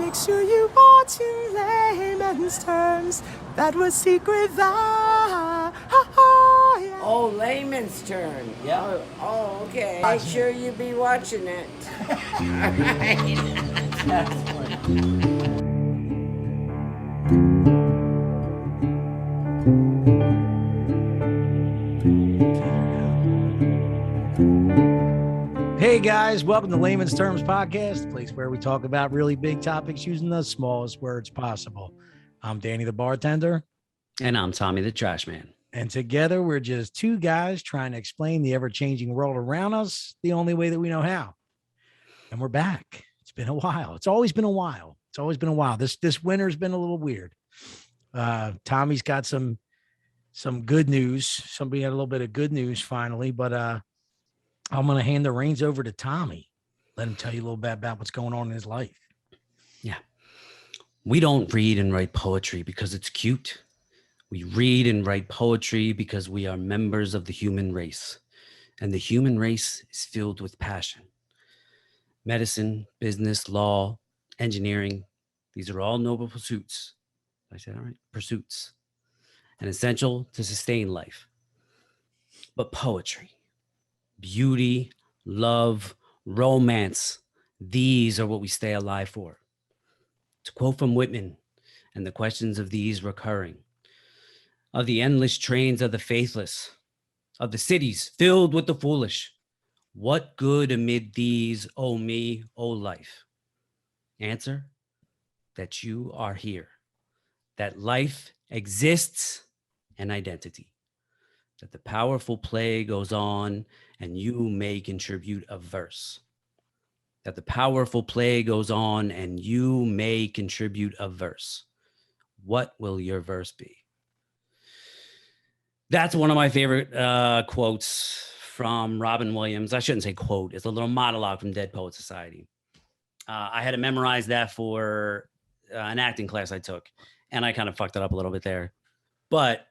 Make sure you watch in layman's terms. That was secret yeah. Oh, Layman's turn. Yeah. Oh, okay. Make sure you be watching it. That's funny. Hey guys, welcome to Layman's Terms Podcast, the place where we talk about really big topics using the smallest words possible. I'm Danny the Bartender. And I'm Tommy the Trash Man. And together we're just two guys trying to explain the ever-changing world around us the only way that we know how. And we're back. It's been a while. It's always been a while. This winter's been a little weird. Tommy's got some good news. Somebody had a little bit of good news finally, but I'm going to hand the reins over to Tommy. Let him tell you a little bit about what's going on in his life. Yeah. We don't read and write poetry because it's cute. We read and write poetry because we are members of the human race. And the human race is filled with passion. Medicine, business, law, engineering, these are all noble pursuits. Did I say that right? Pursuits. And essential to sustain life. But poetry, beauty, love, romance, these are what we stay alive for. To quote from Whitman, and the questions of these recurring, of the endless trains of the faithless, of the cities filled with the foolish, what good amid these, O me, O life? Answer, that you are here, that life exists, an identity, that the powerful play goes on and you may contribute a verse. That the powerful play goes on and you may contribute a verse. What will your verse be? That's one of my favorite quotes from Robin Williams. I shouldn't say quote. It's a little monologue from Dead Poet Society. I had to memorize that for an acting class I took, and I kind of fucked it up a little bit there. But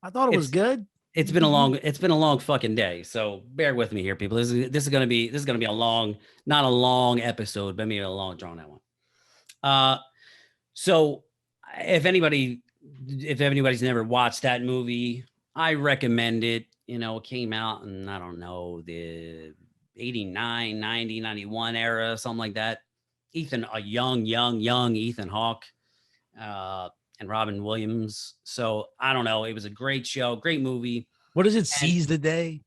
I thought it was good. It's been a long fucking day. So bear with me here, people. This is gonna be a long, not a long episode, but maybe a long drawn out one. So if anybody's never watched that movie, I recommend it. You know, it came out in, I don't know, the 89, 90, 91 era, something like that. A young Ethan Hawke. And Robin Williams. So I don't know. It was a great show, great movie. What is it? Seize the day.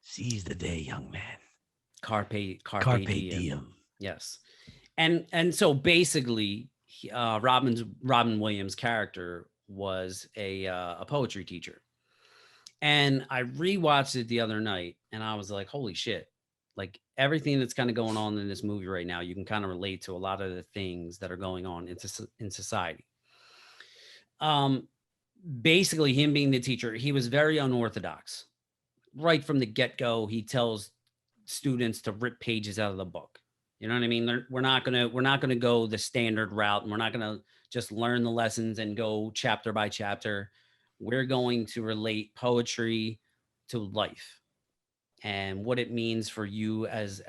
Seize the day, young man. Carpe Diem. Yes. And so basically, Robin Williams' character was a poetry teacher. And I rewatched it the other night and I was like, holy shit. Like everything that's kind of going on in this movie right now, you can kind of relate to a lot of the things that are going on in society. Basically him being the teacher, he was very unorthodox. Right from the get-go, he tells students to rip pages out of the book. You know what I mean? We're not gonna go the standard route, and we're not gonna just learn the lessons and go chapter by chapter. We're going to relate poetry to life and what it means for you as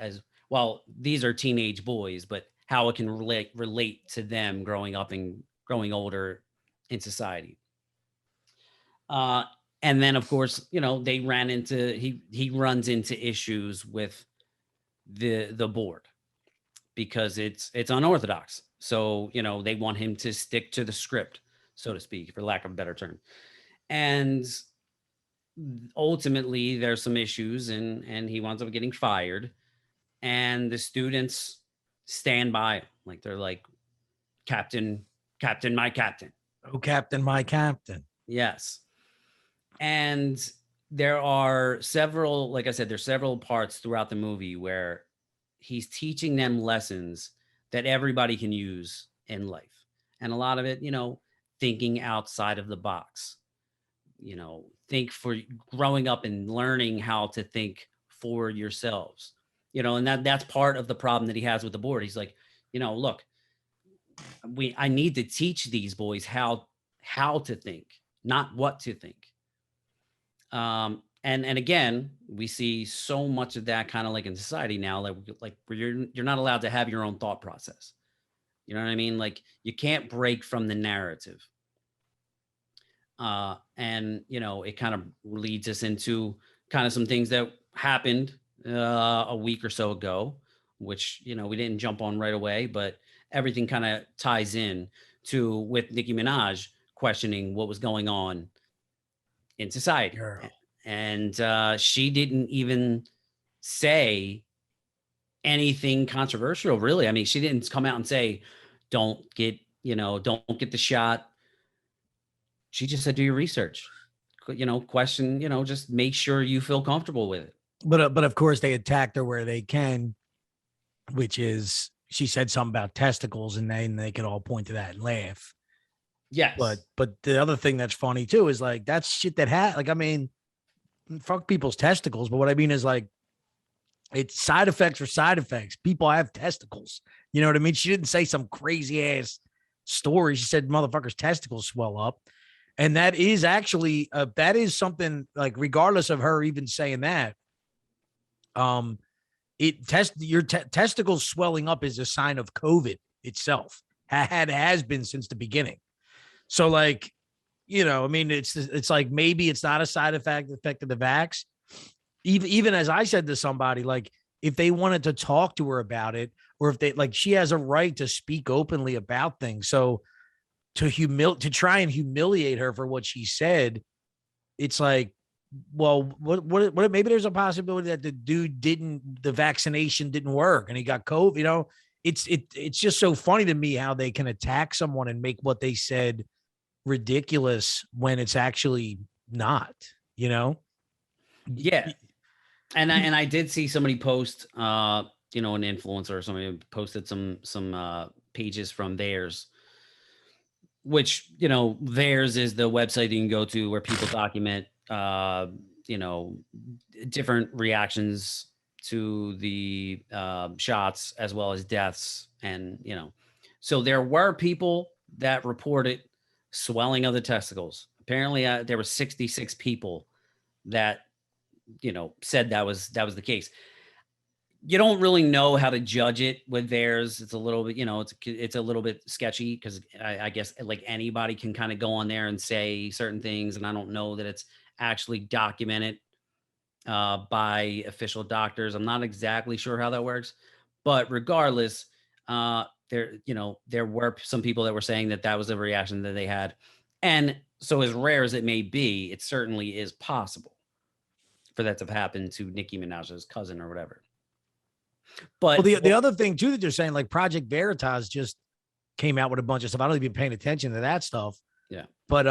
well. These are teenage boys, but how it can relate to them growing up and growing older in society. And then of course, you know, he runs into issues with the board because it's unorthodox. So, you know, they want him to stick to the script, so to speak, for lack of a better term. And ultimately there's some issues and he winds up getting fired. And the students stand by him. Like they're like, Captain, my captain. Oh, Captain, my captain. Yes. And there are several, like I said, there's several parts throughout the movie where he's teaching them lessons that everybody can use in life. And a lot of it, you know, thinking outside of the box, you know, think for growing up and learning how to think for yourselves, you know, and that's part of the problem that he has with the board. He's like, you know, look, I need to teach these boys how to think, not what to think. And again, we see so much of that kind of like in society now, like where you're not allowed to have your own thought process. You know what I mean? Like you can't break from the narrative. And it kind of leads us into kind of some things that happened a week or so ago, which we didn't jump on right away, but everything kind of ties in to with Nicki Minaj questioning what was going on in society. Girl. And she didn't even say anything controversial, really. I mean, she didn't come out and say, don't get the shot. She just said, do your research, question, just make sure you feel comfortable with it. But of course they attacked her where they can, which is she said something about testicles, and then they could all point to that and laugh. Yes. But the other thing that's funny too is like that's shit that like, I mean, fuck people's testicles. But what I mean is like, it's side effects for side effects. People have testicles. You know what I mean? She didn't say some crazy ass story. She said motherfuckers' testicles swell up. And that is actually that is something like, regardless of her even saying that, your testicles swelling up is a sign of COVID itself. Has been since the beginning. So like, I mean, it's like maybe it's not a side effect of the vax. Even as I said to somebody, like if they wanted to talk to her about it, or if they like, she has a right to speak openly about things. So to try and humiliate her for what she said, it's like, well, what maybe there's a possibility that the vaccination didn't work and he got COVID. It's just so funny to me how they can attack someone and make what they said ridiculous when it's actually not. Yeah. And I did see somebody post, an influencer or somebody posted some pages from theirs, which, theirs is the website you can go to where people document, different reactions to the shots as well as deaths. And, so there were people that reported swelling of the testicles. Apparently there were 66 people that said that was the case. You don't really know how to judge it with theirs. It's a little bit, it's a little bit sketchy because I guess like anybody can kind of go on there and say certain things, and I don't know that it's actually documented by official doctors. I'm not exactly sure how that works, but regardless, there were some people that were saying that was a reaction that they had, and so as rare as it may be, it certainly is possible for that to have happened to Nicki Minaj's cousin or whatever. But the other thing too that they're saying, like Project Veritas just came out with a bunch of stuff. I don't even paying attention to that stuff. Yeah. But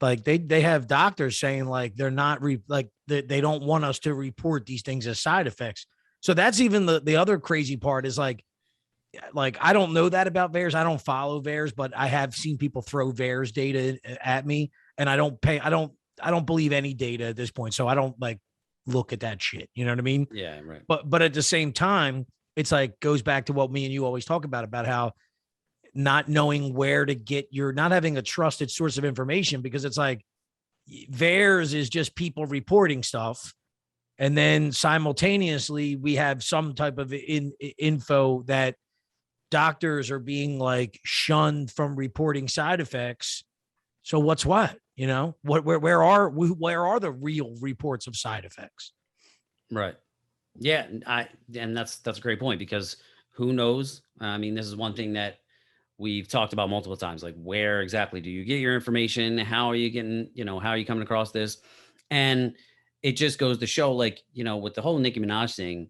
like they have doctors saying like they're not they don't want us to report these things as side effects. So that's even the other crazy part is like I don't know that about VAERS. I don't follow VAERS, but I have seen people throw VAERS data at me, and I don't believe any data at this point. So I don't like look at that shit. You know what I mean? Yeah, right. But at the same time, it's like goes back to what me and you always talk about how not knowing where to get not having a trusted source of information, because it's like VAERS is just people reporting stuff. And then simultaneously we have some type of info that doctors are being like shunned from reporting side effects. So what's what? Where are the real reports of side effects? Right. Yeah. And that's a great point, because who knows? I mean, this is one thing that we've talked about multiple times, like where exactly do you get your information? How are you getting, how are you coming across this? And it just goes to show, like, with the whole Nicki Minaj thing,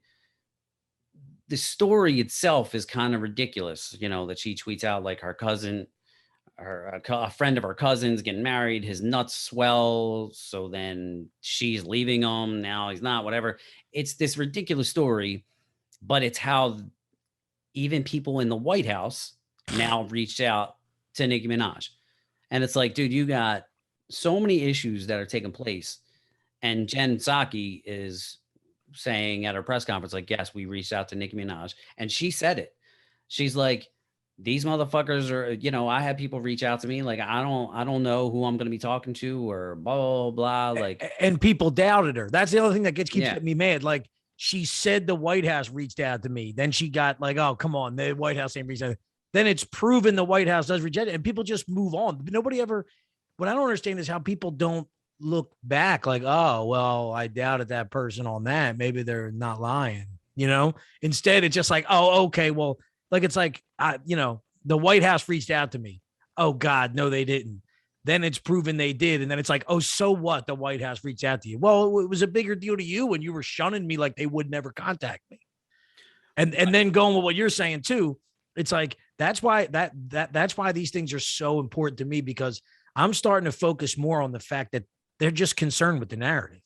the story itself is kind of ridiculous, that she tweets out like her cousin, a friend of her cousin's getting married, his nuts swell, so then she's leaving him, now he's not, whatever. It's this ridiculous story, but it's how even people in the White House now reached out to Nicki Minaj. And it's like, dude, you got so many issues that are taking place, and Jen Psaki is saying at her press conference, like, yes, we reached out to Nicki Minaj, and she said it. She's like, these motherfuckers are, I had people reach out to me. Like, I don't know who I'm going to be talking to, or blah, blah, blah. Like, and people doubted her. That's the other thing that keeps getting me mad. Like, she said the White House reached out to me. Then she got like, oh, come on, the White House ain't reached out. Then it's proven the White House does reject it, and people just move on. Nobody ever. What I don't understand is how people don't look back like, oh, well, I doubted that person on that. Maybe they're not lying, you know? Instead, it's just like, oh, okay, well, like it's like, the White House reached out to me. Oh, God, no, they didn't. Then it's proven they did. And then it's like, oh, so what? The White House reached out to you. Well, it was a bigger deal to you when you were shunning me like they would never contact me. And then going with what you're saying too, it's like, that's why that's why these things are so important to me, because I'm starting to focus more on the fact that they're just concerned with the narrative.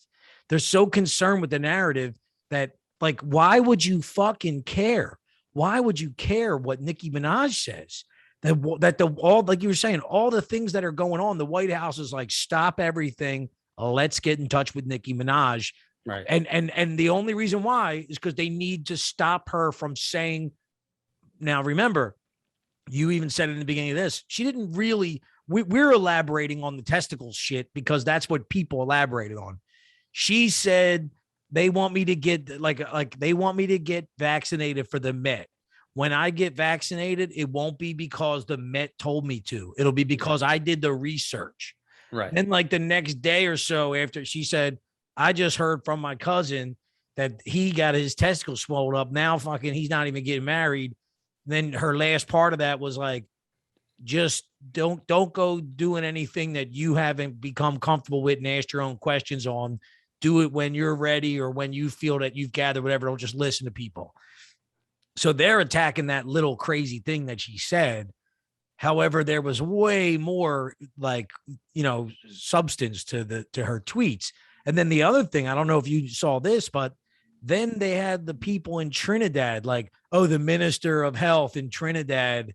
They're so concerned with the narrative that, like, why would you fucking care? Why would you care what Nicki Minaj says? All, like you were saying, all the things that are going on, the White House is like, stop everything. Let's get in touch with Nicki Minaj. Right. And the only reason why is because they need to stop her from saying. Now, remember, you even said it in the beginning of this. She didn't really. We're elaborating on the testicles shit because that's what people elaborated on. She said they want me to get like they want me to get vaccinated for the Met. When I get vaccinated, it won't be because the Met told me to. It'll be because I did the research. Right. And like the next day or so after, she said, I just heard from my cousin that he got his testicles swollen up. Now fucking he's not even getting married. Then her last part of that was like, just don't go doing anything that you haven't become comfortable with and ask your own questions on. Do it when you're ready or when you feel that you've gathered whatever. Don't just listen to people. So they're attacking that little crazy thing that she said. However, there was way more like, substance to her tweets. And then the other thing, I don't know if you saw this, but then they had the people in Trinidad, like, oh, the minister of health in Trinidad,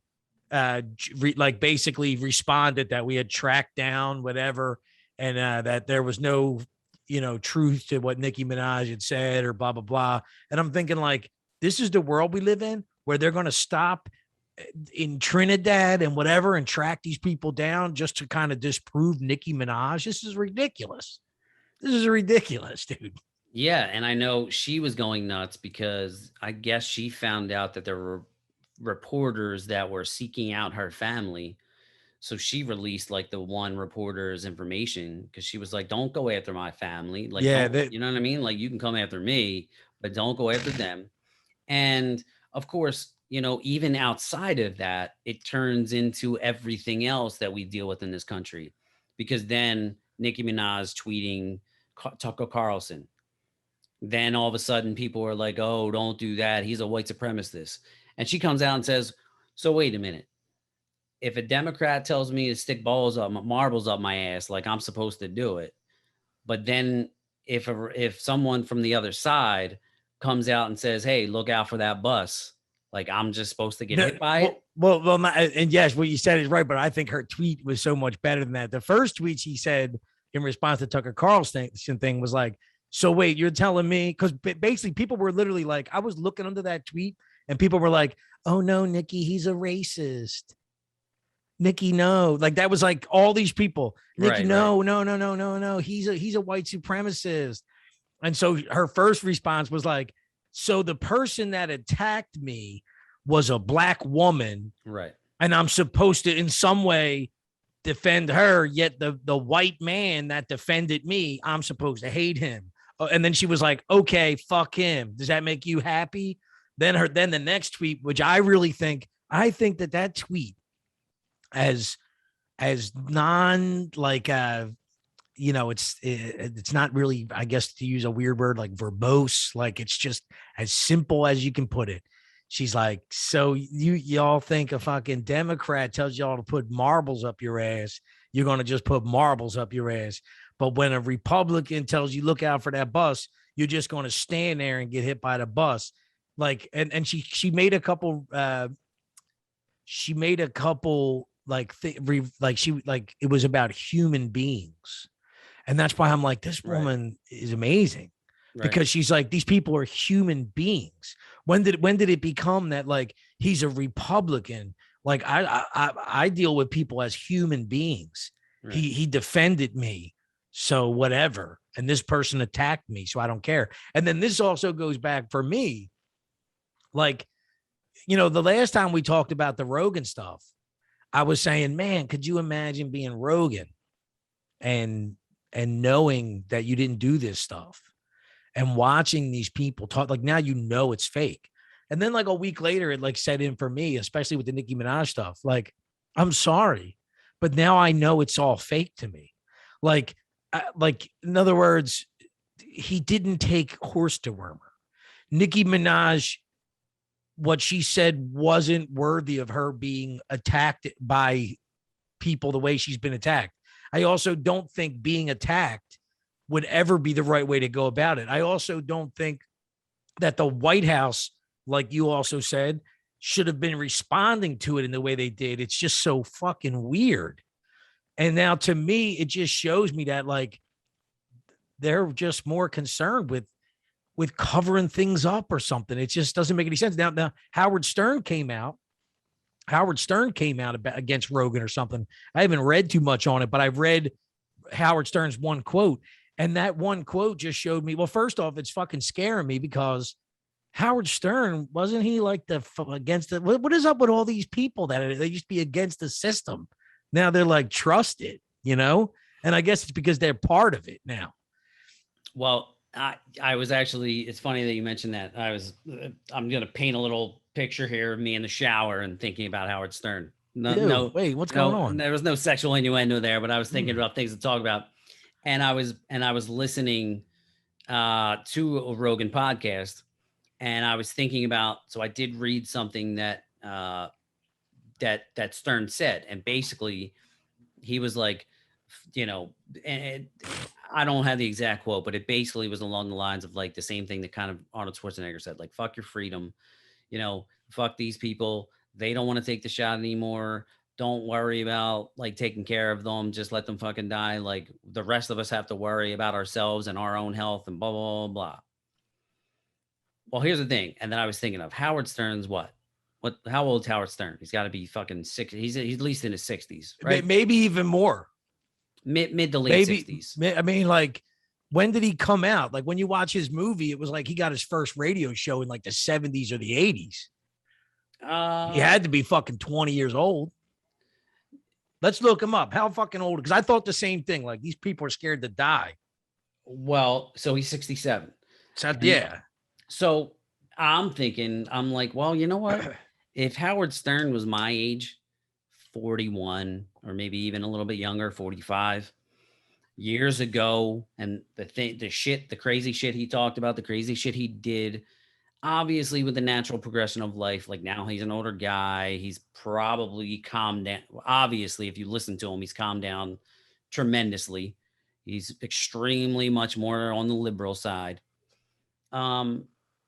basically responded that we had tracked down whatever, and that there was no, truth to what Nicki Minaj had said or blah, blah, blah. And I'm thinking like, this is the world we live in where they're going to stop in Trinidad and whatever and track these people down just to kind of disprove Nicki Minaj. This is ridiculous. This is ridiculous, dude. Yeah. And I know she was going nuts because I guess she found out that there were reporters that were seeking out her family. So she released like the one reporter's information because she was like, don't go after my family. Like, yeah, you know what I mean? Like, you can come after me, but don't go after them. And of course, even outside of that, it turns into everything else that we deal with in this country, because then Nicki Minaj tweeting Tucker Carlson. Then all of a sudden people are like, oh, don't do that. He's a white supremacist. And she comes out and says, so wait a minute. If a Democrat tells me to stick marbles up my ass, like I'm supposed to do it. But then if someone from the other side comes out and says, hey, look out for that bus, like I'm just supposed to get hit by it. Well, and yes, what you said is right, but I think her tweet was so much better than that. The first tweet she said in response to Tucker Carlson thing was like, so wait, you're telling me, because basically people were literally like, I was looking under that tweet and people were like, oh no, Nicki, he's a racist. Nicki, no, like that was like all these people. Nicki, no, he's a white supremacist. And so her first response was like, so the person that attacked me was a black woman. Right. And I'm supposed to in some way defend her, yet the white man that defended me, I'm supposed to hate him. And then she was like, okay, fuck him. Does that make you happy? Then the next tweet, which I think that tweet as non like it's not really, I guess, to use a weird word, like verbose, like it's just as simple as you can put it. She's like, so y'all think a fucking Democrat tells y'all to put marbles up your ass, you're going to just put marbles up your ass. But when a Republican tells you look out for that bus, you're just going to stand there and get hit by the bus. Like, and she made a couple like it was about human beings. And that's why I'm like, this woman is amazing, because she's like, these people are human beings. When did it become that like he's a Republican? Like I deal with people as human beings. Right. He defended me. So whatever. And this person attacked me, so I don't care. And then this also goes back for me. Like, the last time we talked about the Rogan stuff, I was saying, man, could you imagine being Rogan and knowing that you didn't do this stuff and watching these people talk? Like, now it's fake. And then like a week later, it like set in for me, especially with the Nicki Minaj stuff. Like, I'm sorry, but now I know it's all fake to me. Like in other words, he didn't take horse dewormer. Nicki Minaj, what she said wasn't worthy of her being attacked by people the way she's been attacked. I also don't think being attacked would ever be the right way to go about it. I also don't think that the White House, like you also said, should have been responding to it in the way they did. It's just so fucking weird. And now to me, it just shows me that like they're just more concerned with covering things up or something. It just doesn't make any sense. Now Howard Stern came out against Rogan or something. I haven't read too much on it, but I've read Howard Stern's one quote. And that one quote just showed me, well, first off, it's fucking scaring me because Howard Stern, wasn't he like against the, what is up with all these people that they used to be against the system? Now they're like, trust it, And I guess it's because they're part of it now. Well, I was actually, it's funny that you mentioned that. I'm going to paint a little picture here of me in the shower and thinking about Howard Stern. Wait, what's going on? There was no sexual innuendo there, but I was thinking about things to talk about. And I was listening to a Rogan podcast, and I was thinking about, so I did read something that Stern said, and basically he was like, and I don't have the exact quote, but it basically was along the lines of like the same thing that kind of Arnold Schwarzenegger said, like, fuck your freedom, fuck these people. They don't want to take the shot anymore. Don't worry about like taking care of them. Just let them fucking die. Like the rest of us have to worry about ourselves and our own health and blah, blah, blah, blah. Well, here's the thing. And then I was thinking of Howard Stern's how old's Howard Stern? He's got to be fucking 60. He's at least in his 60s, right? Maybe even more. Mid to late 60s. I mean, like, when did he come out? Like when you watch his movie, it was like he got his first radio show in like the 70s or the 80s. He had to be fucking 20 years old. Let's look him up. How fucking old? Because I thought the same thing. Like these people are scared to die. Well, so he's 67. So, yeah. So I'm thinking, I'm like, well, you know what? If Howard Stern was my age, 41, or maybe even a little bit younger, 45 years ago, and the crazy shit he talked about, the crazy shit he did, obviously with the natural progression of life, like now he's an older guy, he's probably calmed down. Obviously, if you listen to him, he's calmed down tremendously. He's extremely much more on the liberal side.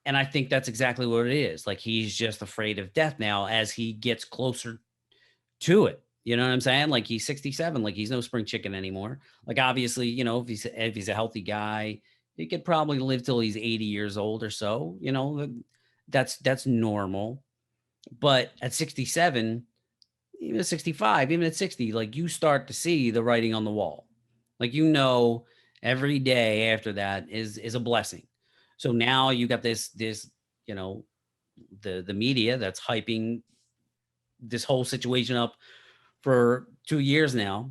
And I think that's exactly what it is. Like he's just afraid of death now as he gets closer to it. You know what I'm saying? Like he's 67, like he's no spring chicken anymore. Like obviously, if he's a healthy guy, he could probably live till he's 80 years old or so. That's normal. But at 67, even at 65, even at 60, like you start to see the writing on the wall. Like every day after that is a blessing. So now you got this the media that's hyping this whole situation up for 2 years now.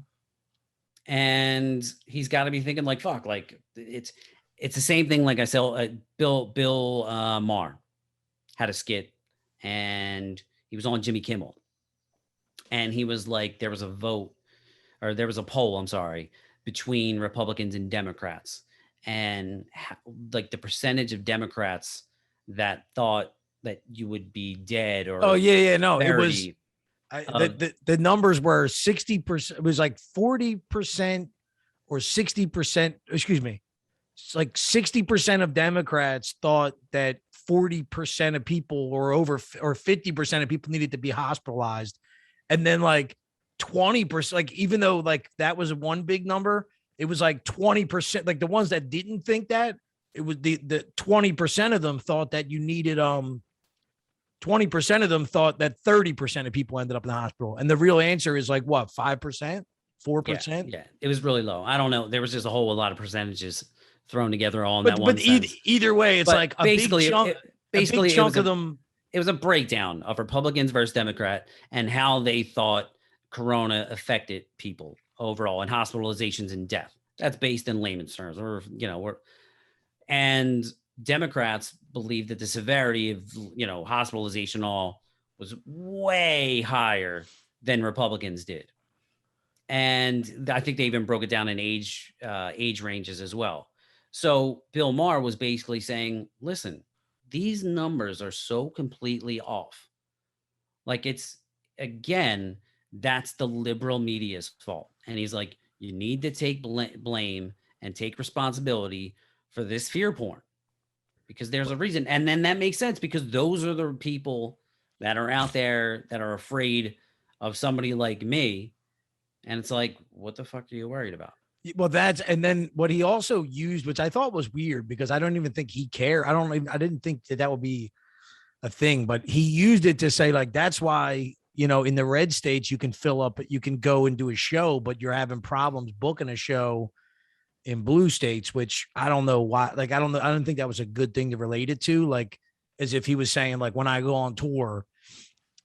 And he's got to be thinking like, fuck, like it's the same thing. Like I said, Bill Maher had a skit and he was on Jimmy Kimmel. And he was like, there was a poll, I'm sorry, between Republicans and Democrats. And like the percentage of Democrats that thought that you would be dead or no, it was the numbers were 60%. It was like 40% or 60%. Excuse me. It's like 60% of Democrats thought that 40% of people or 50% of people needed to be hospitalized, and then like 20%. Like even though like that was one big number. It was like 20%, like the ones that didn't think that, it was the 20% of them thought that you needed, 20% of them thought that 30% of people ended up in the hospital. And the real answer is like what, 5%, 4%. Yeah, it was really low. I don't know. There was just a lot of percentages thrown together all in But that one sentence. either way, it's But like a basically, big chunk of them. It was a breakdown of Republicans versus Democrat and how they thought Corona affected people overall and hospitalizations and death. That's based in layman's terms. And Democrats believe that the severity of hospitalization all was way higher than Republicans did. And I think they even broke it down in age ranges as well. So Bill Maher was basically saying, listen, these numbers are so completely off. Like again, that's the liberal media's fault. And he's like, you need to take blame and take responsibility for this fear porn because there's a reason. And then that makes sense because those are the people that are out there that are afraid of somebody like me. And it's like, what the fuck are you worried about? Well, and then what he also used, which I thought was weird because I don't even think he cared. I didn't think that would be a thing, but he used it to say like, that's why, in the red states, you can fill up, you can go and do a show, but you're having problems booking a show in blue states, which I don't know why. Like, I don't know. I don't think that was a good thing to relate it to. Like, as if he was saying like, when I go on tour,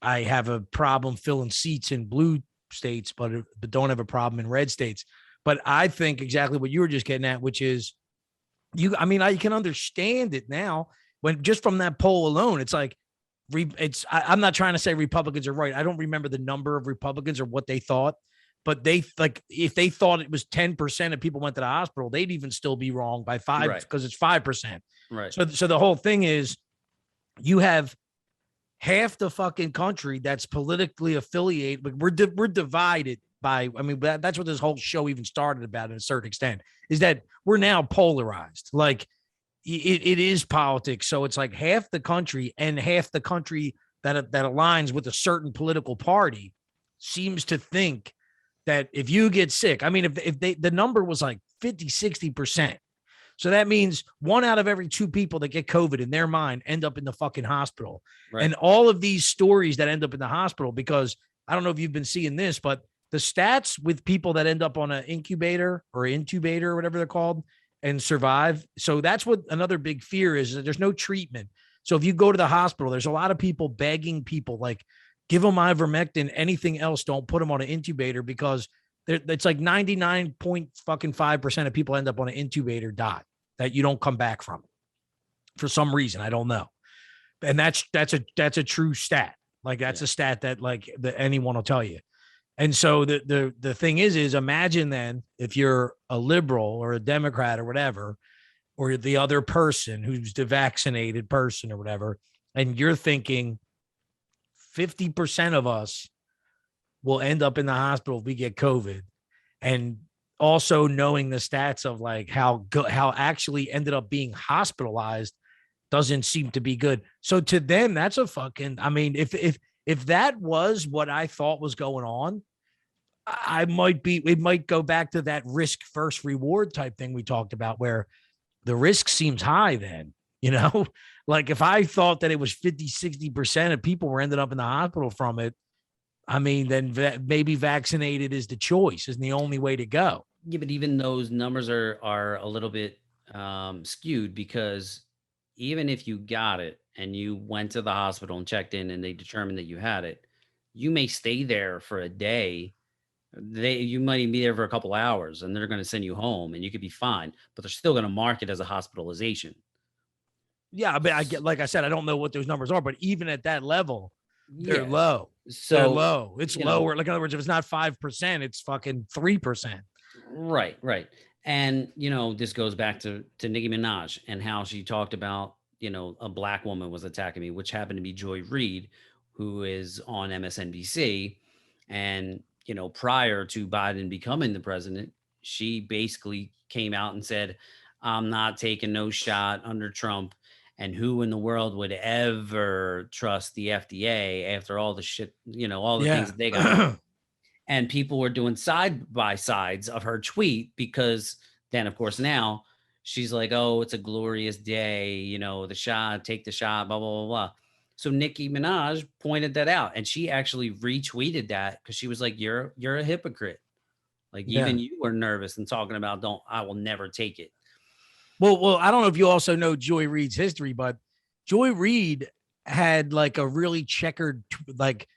I have a problem filling seats in blue states, but don't have a problem in red states. But I think exactly what you were just getting at, which is you can understand it now when just from that poll alone, it's like, I'm not trying to say Republicans are right. I don't remember the number of Republicans or what they thought, but they like, if they thought it was 10% of people went to the hospital, they'd even still be wrong by 5 because it's 5%. Right. So the whole thing is you have half the fucking country that's politically affiliated. We're divided by, that's what this whole show even started about in a certain extent, is that we're now polarized. Like it is politics. So it's like half the country and half the country that aligns with a certain political party seems to think that if you get sick, if the number was like 50-60%. So that means 1 out of every 2 people that get COVID in their mind end up in the fucking hospital. Right. And all of these stories that end up in the hospital, because I don't know if you've been seeing this, but the stats with people that end up on an incubator or whatever they're called and survive. So that's what another big fear is that there's no treatment. So if you go to the hospital, there's a lot of people begging people like, give them ivermectin, anything else, don't put them on an incubator because it's like 99.5% of people end up on an incubator die that you don't come back from for some reason. I don't know. And that's a true stat. Like that's a stat that like anyone will tell you. And so the thing is imagine then if you're a liberal or a Democrat or whatever, or the other person who's the vaccinated person or whatever, and you're thinking 50% of us will end up in the hospital if we get COVID, and also knowing the stats of like how actually ended up being hospitalized doesn't seem to be good. So to them, that's a fucking, if that was what I thought was going on, it might go back to that risk first reward type thing we talked about where the risk seems high then, like if I thought that it was 50-60% of people were ended up in the hospital from it, then maybe vaccinated is the choice, is the only way to go. Yeah, but even those numbers are a little bit skewed because even if you got it and you went to the hospital and checked in and they determined that you had it, you may stay there for a day. You might even be there for a couple hours and they're going to send you home and you could be fine, but they're still going to mark it as a hospitalization. Yeah, but like I said, I don't know what those numbers are, but even at that level, they're low. So they're low. It's lower. Like in other words, if it's not 5%, it's fucking 3%. Right. And this goes back to Nicki Minaj and how she talked about a black woman was attacking me, which happened to be Joy Reid, who is on MSNBC, and prior to Biden becoming the president, she basically came out and said, "I'm not taking no shot under Trump." And who in the world would ever trust the FDA after all the shit, all the things that they got? And people were doing side by sides of her tweet because then, of course, now she's like, "Oh, it's a glorious day, the shot, take the shot, blah, blah, blah, blah." So Nicki Minaj pointed that out and she actually retweeted that because she was like, you're a hypocrite. Like Yeah. even you were nervous and talking about I will never take it. Well, I don't know if you also know Joy Reid's history, but Joy Reid had like a really checkered like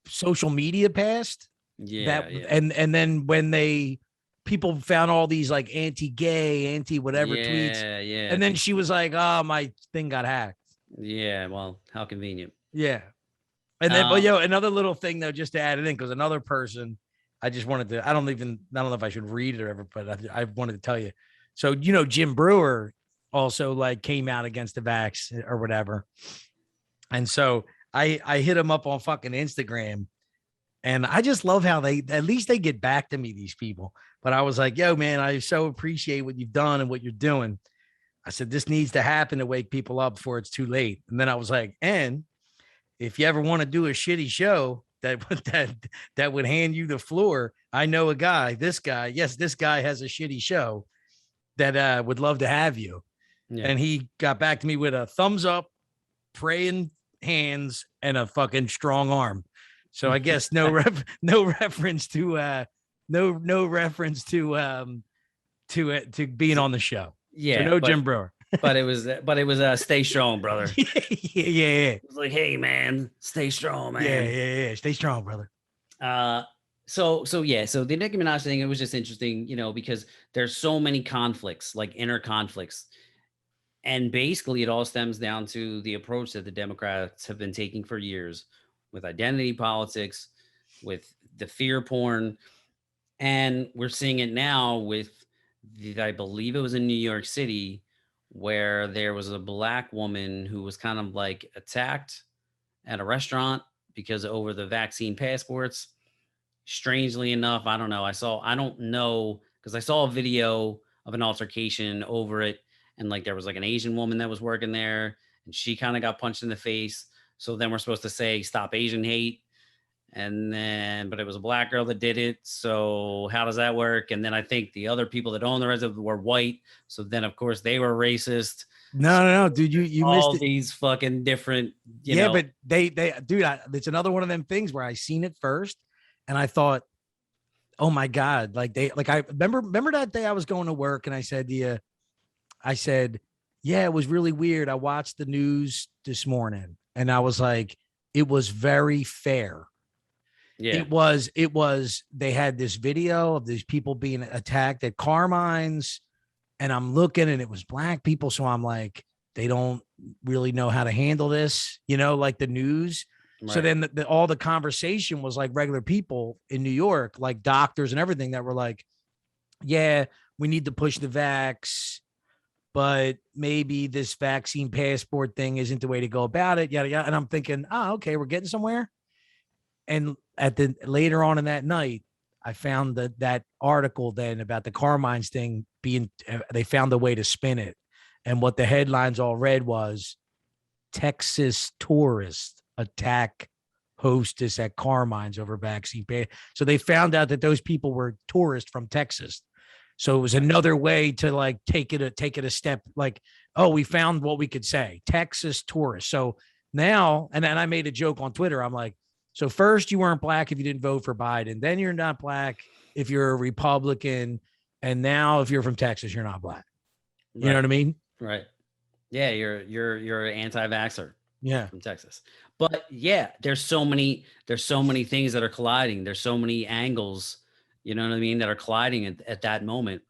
social media past. Yeah, And then when people found all these like anti-gay, anti-whatever tweets, yeah. and then she was like, "Oh, my thing got hacked." Yeah, well, how convenient. Yeah. And then, but another little thing though, just to add it in, because another person, I just wanted to, I don't know if I should read it or ever, but I wanted to tell you. So, Jim Brewer also like came out against the vax or whatever. And so I hit him up on fucking Instagram, and I just love how at least they get back to me, these people. But I was like, yo, man, I so appreciate what you've done and what you're doing. I said, this needs to happen to wake people up before it's too late. And then I was like, and if you ever want to do a shitty show that would hand you the floor, I know a guy, this guy has a shitty show that would love to have you. Yeah. And he got back to me with a thumbs up, praying hands, and a fucking strong arm. So I guess no reference to being on the show. Yeah, so no Jim Brewer. but it was stay strong, brother. Yeah. It was like, hey man, stay strong, man. Yeah. Stay strong, brother. So the Nicki Minaj thing, it was just interesting, because there's so many conflicts, like inner conflicts. And basically it all stems down to the approach that the Democrats have been taking for years with identity politics, with the fear porn. And we're seeing it now with I believe it was in New York City, where there was a Black woman who was kind of like attacked at a restaurant because over the vaccine passports. Strangely enough, I don't know. I don't know, because I saw a video of an altercation over it. And like, there was like an Asian woman that was working there, and she kind of got punched in the face. So then we're supposed to say, stop Asian hate. But it was a Black girl that did it. So how does that work? And then I think the other people that owned the resident were white. So then of course they were racist. No, dude, you all missed these fucking different, but they, dude, it's another one of them things where I seen it first and I thought, oh my God, I remember that day I was going to work and I said, yeah, it was really weird. I watched the news this morning and I was like, it was very fair. Yeah. It was, they had this video of these people being attacked at Carmine's, and I'm looking and it was Black people. So I'm like, they don't really know how to handle this, like the news. Right. So then all the conversation was like regular people in New York, like doctors and everything, that were like, yeah, we need to push the vax, but maybe this vaccine passport thing isn't the way to go about it. Yada, yada. And I'm thinking, okay, we're getting somewhere. And later on in that night, I found that article then about the Carmine's thing they found a way to spin it. And what the headlines all read was, Texas tourist attack hostess at Carmine's over vaccine pay. So they found out that those people were tourists from Texas. So it was another way to like take it a step, like, oh, we found what we could say, Texas tourist. So now, and then I made a joke on Twitter. I'm like, so first you weren't Black if you didn't vote for Biden. Then you're not Black if you're a Republican. And now if you're from Texas, you're not Black. You know what I mean? Right. Yeah. You're an anti-vaxxer. Yeah. From Texas. But yeah, there's so many things that are colliding. There's so many angles, you know what I mean, that are colliding at that moment.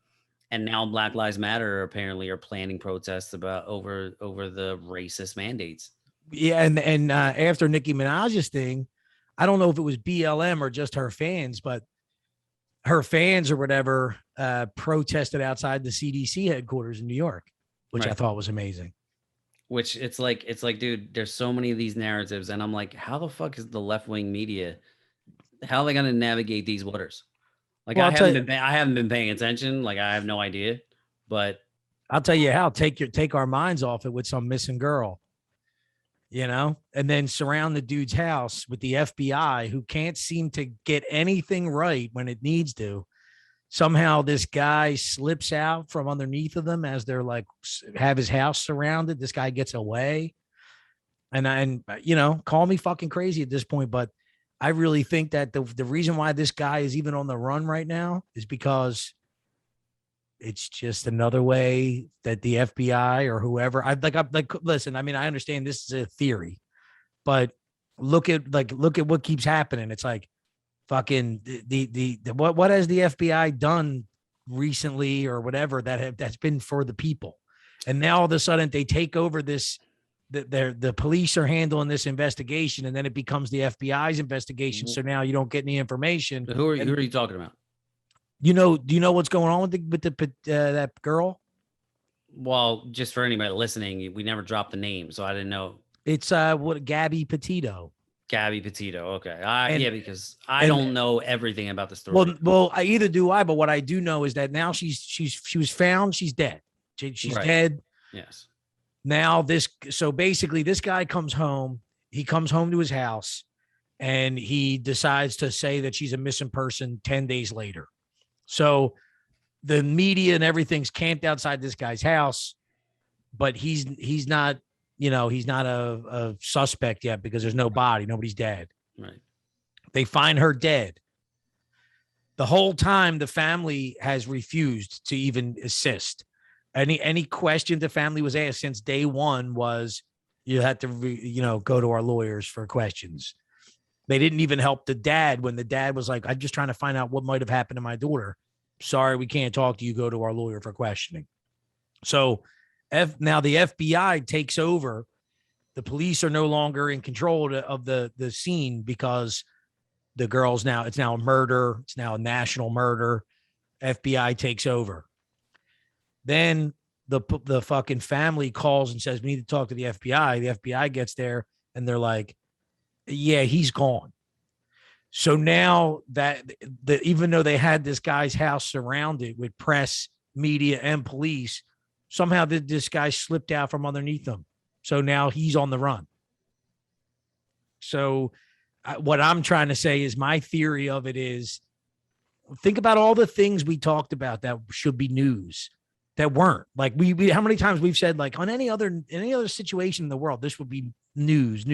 And now Black Lives Matter apparently are planning protests over the racist mandates. Yeah. And after Nicki Minaj's thing, I don't know if it was BLM or just her fans, but her fans or whatever protested outside the CDC headquarters in New York, which I thought was amazing. Which it's like, dude, there's so many of these narratives. And I'm like, how the fuck is the left-wing media, how are they going to navigate these waters? Like, well, I haven't been paying attention. Like, I have no idea, but I'll tell you how. Take our minds off it with some missing girl, and then surround the dude's house with the FBI, who can't seem to get anything right when it needs to. Somehow this guy slips out from underneath of them as they're like have his house surrounded. This guy gets away, and call me fucking crazy at this point, but I really think that the reason why this guy is even on the run right now is because it's just another way that the FBI or whoever I'm like, listen, I mean, I understand this is a theory, but look at what keeps happening. It's like fucking what has the FBI done recently or whatever that's been for the people, and now all of a sudden they take over this. The police are handling this investigation, and then it becomes the FBI's investigation. So now you don't get any information. Who are you talking about? Do you know what's going on with that girl? Well, just for anybody listening, we never dropped the name, so I didn't know. It's Gabby Petito. Gabby Petito. Okay. And- Yeah, because I don't know everything about the story. Well, either do I, but what I do know is that now she was found. She's dead. She's Right. dead. Yes. Now so basically this guy comes home. He comes home to his house and he decides to say that she's a missing person 10 days later. So the media and everything's camped outside this guy's house, but he's not, he's not a suspect yet because there's no body. Nobody's dead. Right. They find her dead. The whole time the family has refused to even assist. Any question the family was asked since day one was, you had to, go to our lawyers for questions. They didn't even help the dad when the dad was like, I'm just trying to find out what might have happened to my daughter. Sorry, we can't talk to you. Go to our lawyer for questioning. So now the FBI takes over. The police are no longer in control of the scene because the girl's it's now a murder. It's now a national murder. FBI takes over. Then the fucking family calls and says, we need to talk to the FBI. The FBI gets there and they're like, yeah, he's gone. So now that even though they had this guy's house surrounded with press, media, and police, somehow this guy slipped out from underneath them. So now he's on the run. So what I'm trying to say is my theory of it is, think about all the things we talked about that should be news that weren't. Like we how many times we've said, like, on any other situation in the world, this would be news.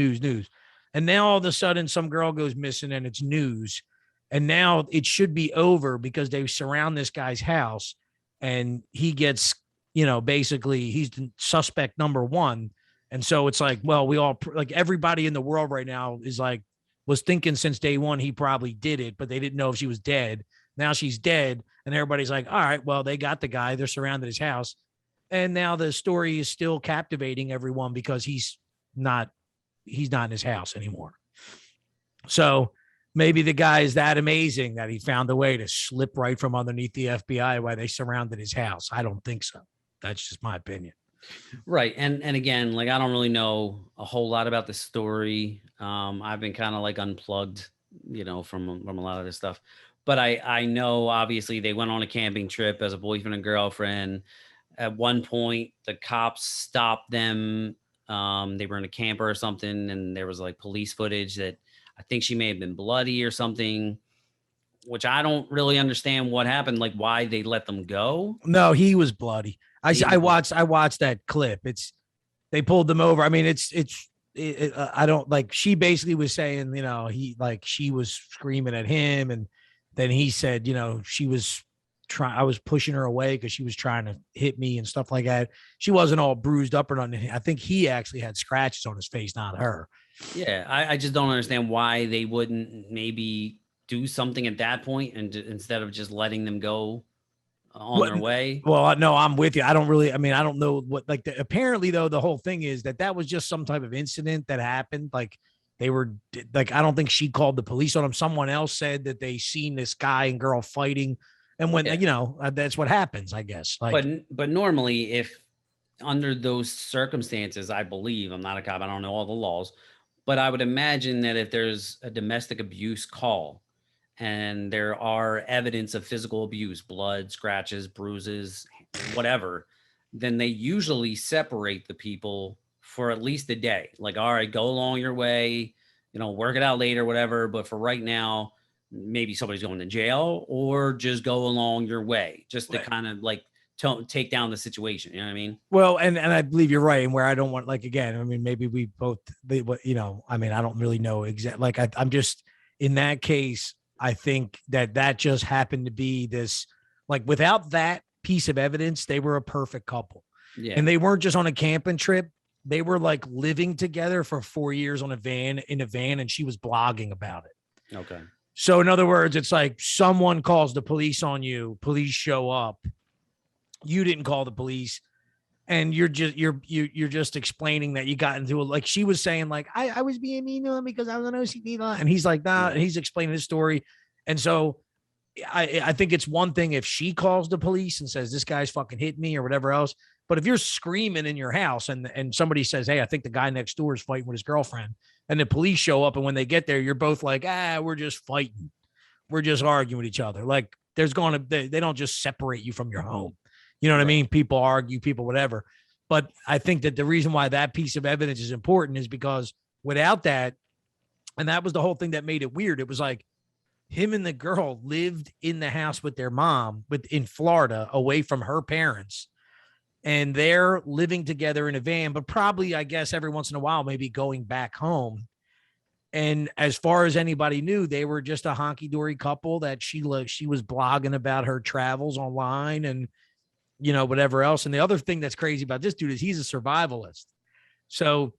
And now all of a sudden some girl goes missing and it's news. And now it should be over because they surround this guy's house and he gets, basically he's the suspect number one. And so it's like, well, we all, like, everybody in the world right now is like, was thinking since day one he probably did it, but they didn't know if she was dead. Now she's dead. And everybody's like, all right, well, they got the guy. They're surrounded his house. And now the story is still captivating everyone because he's not in his house anymore. So maybe the guy is that amazing that he found a way to slip right from underneath the FBI while they surrounded his house. I don't think so. That's just my opinion. Right. And again, like, I don't really know a whole lot about the story. I've been kind of like unplugged, from a lot of this stuff. But I know obviously they went on a camping trip as a boyfriend and girlfriend. At one point, the cops stopped them. They were in a camper or something, and there was like police footage that I think she may have been bloody or something, which I don't really understand what happened, like why they let them go. No, he was bloody. I watched that clip. They pulled them over. I mean, I don't, like, she basically was saying, she was screaming at him, and then he said, I was pushing her away because she was trying to hit me and stuff like that. She wasn't all bruised up or nothing. I think he actually had scratches on his face, not her. Yeah, I just don't understand why they wouldn't maybe do something at that point instead of just letting them go on their way. Well, no, I'm with you. I don't know what, apparently though, the whole thing is that was just some type of incident that happened. Like, they were like, I don't think she called the police on him. Someone else said that they seen this guy and girl fighting. And when, that's what happens, I guess. Like, but normally, if under those circumstances, I believe, I'm not a cop, I don't know all the laws, but I would imagine that if there's a domestic abuse call and there are evidence of physical abuse, blood, scratches, bruises, whatever, then they usually separate the people for at least a day. Like, all right, go along your way, work it out later, whatever. But for right now, maybe somebody's going to jail, or just go along your way, just to kind of like take down the situation. You know what I mean? Well, and I believe you're right. And where I don't want, like, again, I mean, maybe we both, I don't really know exactly. Like, I'm just, in that case, I think that just happened to be this, like, without that piece of evidence, they were a perfect couple. Yeah. And they weren't just on a camping trip. They were like living together for 4 years in a van, and she was blogging about it. Okay. So in other words, it's like someone calls the police on you, police show up. You didn't call the police, and you're just explaining that you got into it. Like she was saying, like, I was being mean to him because I was an OCD, and he's like, nah, and he's explaining his story. And so I think it's one thing if she calls the police and says this guy's fucking hit me or whatever else. But if you're screaming in your house and somebody says, hey, I think the guy next door is fighting with his girlfriend, and the police show up, and when they get there, you're both like, we're just fighting. We're just arguing with each other. Like they don't just separate you from your home. You know what I mean? People argue, people, whatever. But I think that the reason why that piece of evidence is important is because without that, and that was the whole thing that made it weird. It was like him and the girl lived in the house with their mom in Florida, away from her parents. And they're living together in a van, but probably, I guess, every once in a while, maybe going back home. And as far as anybody knew, they were just a honky-dory couple that she was blogging about her travels online and, you know, whatever else. And the other thing that's crazy about this dude is he's a survivalist. So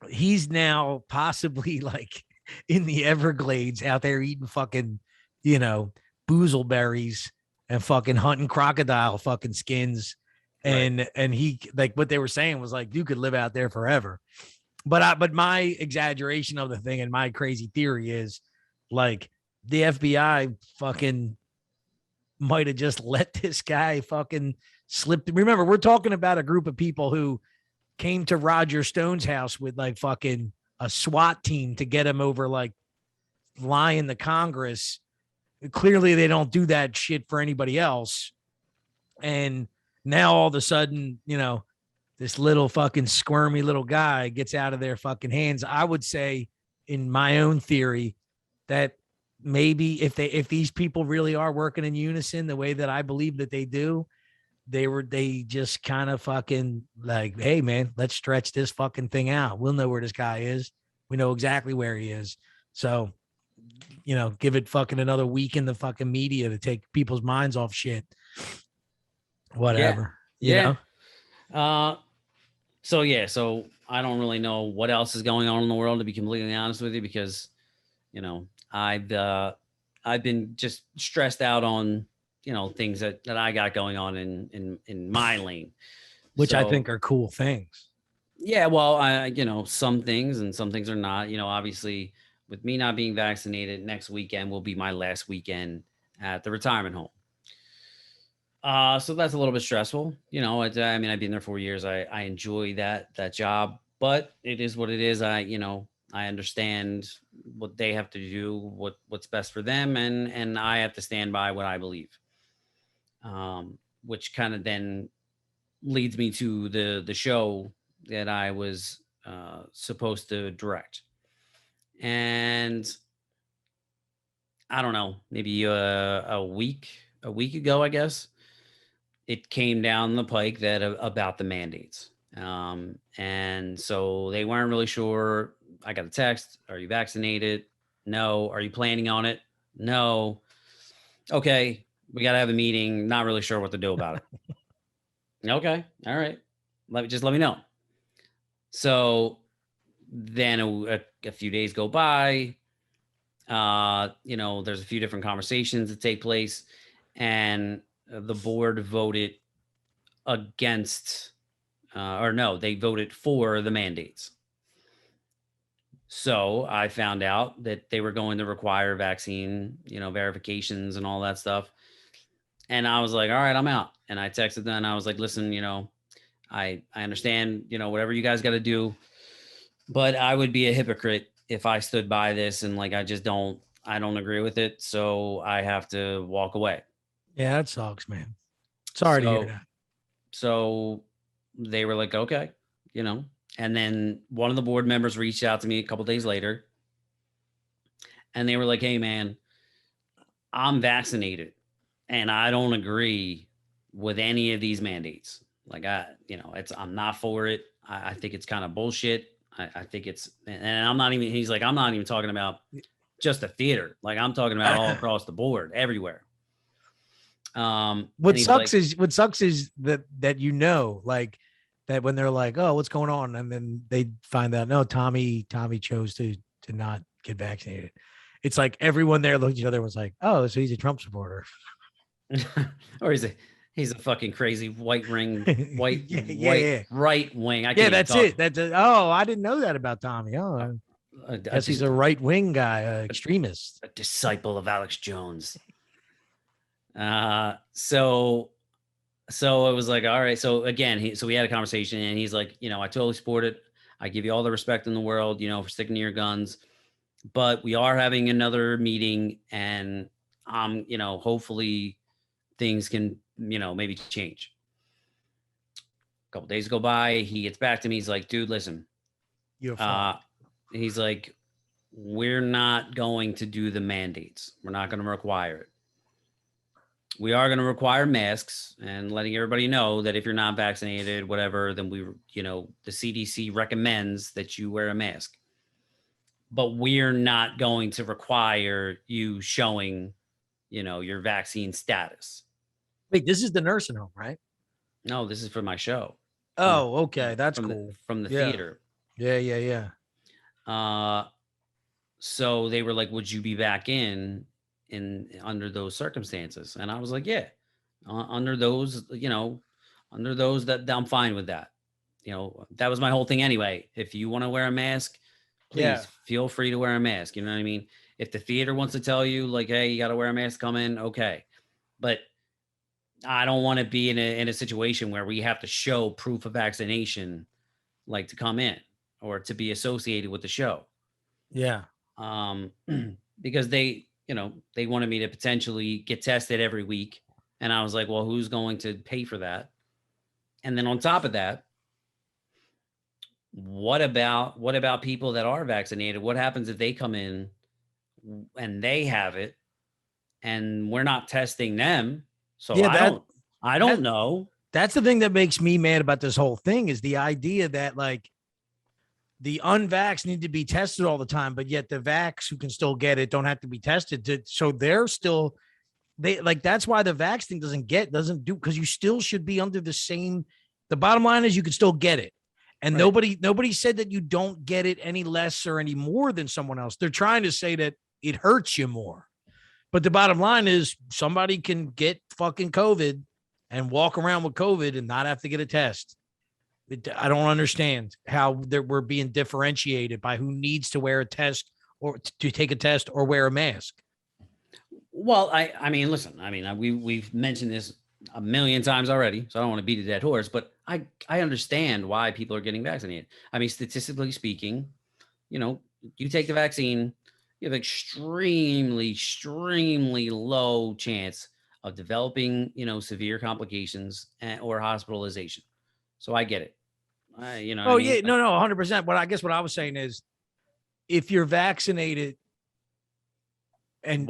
he's now possibly like in the Everglades out there eating fucking, you know, boozleberries and fucking hunting crocodile fucking skins. And he, like, what they were saying was like, you could live out there forever. But my exaggeration of the thing and my crazy theory is like the FBI fucking might have just let this guy fucking slip. Remember, we're talking about a group of people who came to Roger Stone's house with like fucking a SWAT team to get him over, like lying to Congress. Clearly they don't do that shit for anybody else. And now all of a sudden, you know, this little fucking squirmy little guy gets out of their fucking hands. I would say, in my own theory, that maybe if these people really are working in unison the way that I believe that they do, they just kind of fucking like, hey man, let's stretch this fucking thing out. We'll know where this guy is. We know exactly where he is. So, you know, give it fucking another week in the fucking media to take people's minds off shit. Whatever. Yeah. So I don't really know what else is going on in the world, to be completely honest with you, because, you know, I've been just stressed out on, you know, things that I got going on in my lane, which I think are cool things. Yeah. Well, you know, some things and some things are not, you know, obviously with me not being vaccinated, next weekend will be my last weekend at the retirement home. So that's a little bit stressful, you know. I mean, I've been there 4 years. I enjoy that job, but it is what it is. I understand what they have to do, what's best for them, and I have to stand by what I believe. Which kind of then leads me to the show that I was supposed to direct, and I don't know, maybe a week ago, I guess. It came down the pike that about the mandates. And so they weren't really sure. I got a text. Are you vaccinated? No. Are you planning on it? No. Okay. We got to have a meeting. Not really sure what to do about it. Okay. All right. Let me know. So then a few days go by. You know, there's a few different conversations that take place, and the board voted against, they voted for the mandates. So I found out that they were going to require vaccine, you know, verifications and all that stuff. And I was like, all right, I'm out. And I texted them and I was like, listen, you know, I understand, you know, whatever you guys got to do, but I would be a hypocrite if I stood by this and like, I don't agree with it. So I have to walk away. Yeah, that sucks, man. Sorry to hear that. So they were like, okay, you know, and then one of the board members reached out to me a couple days later and they were like, hey man, I'm vaccinated and I don't agree with any of these mandates. Like I'm not for it. I think it's kind of bullshit. I think it's, and he's like, I'm not even talking about just the theater. Like I'm talking about all across the board, everywhere. What sucks is that like that when they're like, oh, what's going on, and then they find out no, Tommy chose to not get vaccinated. It's like everyone there looked at each other and was like, oh, so he's a Trump supporter. Or he's a fucking crazy white right wing. I can't Yeah, that's talk. it. Oh, I didn't know that about Tommy. Oh, guess he's a right wing guy, extremist, a disciple of Alex Jones. So it was like, all right. So again, so we had a conversation, and he's like, I totally support it. I give you all the respect in the world, for sticking to your guns. But we are having another meeting, and hopefully things can, maybe change. A couple days go by, he gets back to me. He's like, dude, listen. He's like, we're not going to do the mandates. We're not going to require it. We are going to require masks, and letting everybody know that if you're not vaccinated, whatever, then the CDC recommends that you wear a mask. But we're not going to require you showing, your vaccine status. Wait, this is the nursing home, right? No, this is for my show. Oh, okay. That's cool. From the theater. Yeah. So they were like, would you be back in under those circumstances? And I was like, yeah, under those that I'm fine with that. That was my whole thing anyway. If you want to wear a mask, please feel free to wear a mask. You know what I mean? If the theater wants to tell you like, hey, you got to wear a mask, come in. Okay. But I don't want to be in a situation where we have to show proof of vaccination, like to come in or to be associated with the show. Yeah. Because they wanted me to potentially get tested every week. And I was like, well, who's going to pay for that? And then on top of that, what about people that are vaccinated? What happens if they come in and they have it and we're not testing them? So I don't know. That's the thing that makes me mad about this whole thing is the idea that like the unvaxxed need to be tested all the time, but yet the vax who can still get it don't have to be tested. So that's why the vax thing doesn't do, because you still should be under the same. The bottom line is you can still get it. And right. Nobody said that you don't get it any less or any more than someone else. They're trying to say that it hurts you more. But the bottom line is somebody can get fucking COVID and walk around with COVID and not have to get a test. I don't understand how we're being differentiated by who needs to wear a test or to take a test or wear a mask. Well, I mean, listen, we've mentioned this a million times already, so I don't want to beat a dead horse, but I understand why people are getting vaccinated. I mean, statistically speaking, you take the vaccine, you have extremely, extremely low chance of developing, severe complications or hospitalization. So I get it. Yeah, no, 100%. But I guess what I was saying is, if you're vaccinated, and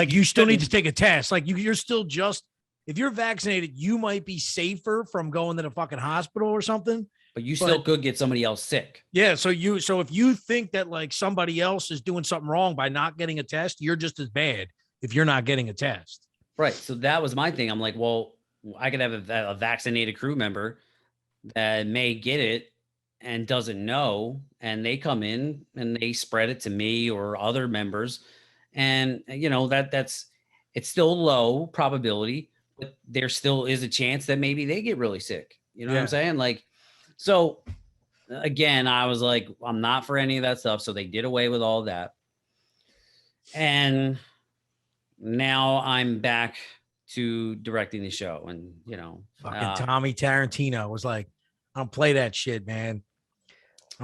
you still need to take a test, like you're still just. If you're vaccinated, you might be safer from going to the fucking hospital or something. But you still could get somebody else sick. Yeah. So if you think that like somebody else is doing something wrong by not getting a test, you're just as bad if you're not getting a test. Right. So that was my thing. I'm like, well, I could have a vaccinated crew member that may get it and doesn't know, and they come in and they spread it to me or other members. And it's still low probability, but there still is a chance that maybe they get really sick. You know what I'm saying? Like, so again, I was like, I'm not for any of that stuff. So they did away with all that. And now I'm back to directing the show. And, fucking Tommy Tarantino was like, I don't play that shit, man. I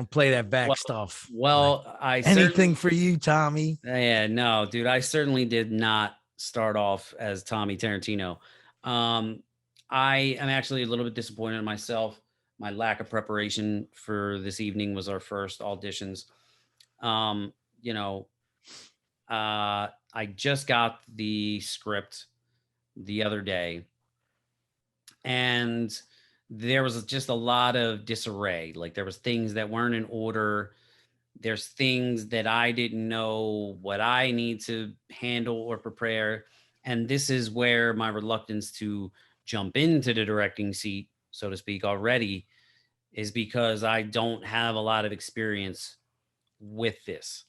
don't play that back stuff. Well, anything for you, Tommy. Yeah, no, dude, I certainly did not start off as Tommy Tarantino. I am actually a little bit disappointed in myself. My lack of preparation for this evening was our first auditions. I just got the script the other day, and there was just a lot of disarray. Like there was things that weren't in order. There's things that I didn't know what I need to handle or prepare. And this is where my reluctance to jump into the directing seat, so to speak, already is because I don't have a lot of experience with this.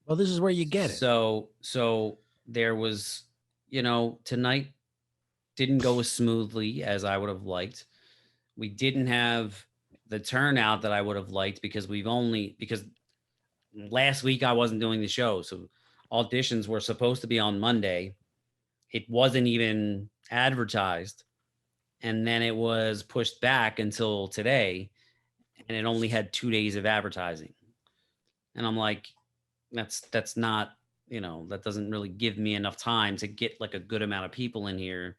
Well, this is where you get it. So there was, tonight didn't go as smoothly as I would have liked. We didn't have the turnout that I would have liked because last week I wasn't doing the show. So auditions were supposed to be on Monday. It wasn't even advertised. And then it was pushed back until today. And it only had 2 days of advertising. And I'm like, that's not, that doesn't really give me enough time to get like a good amount of people in here.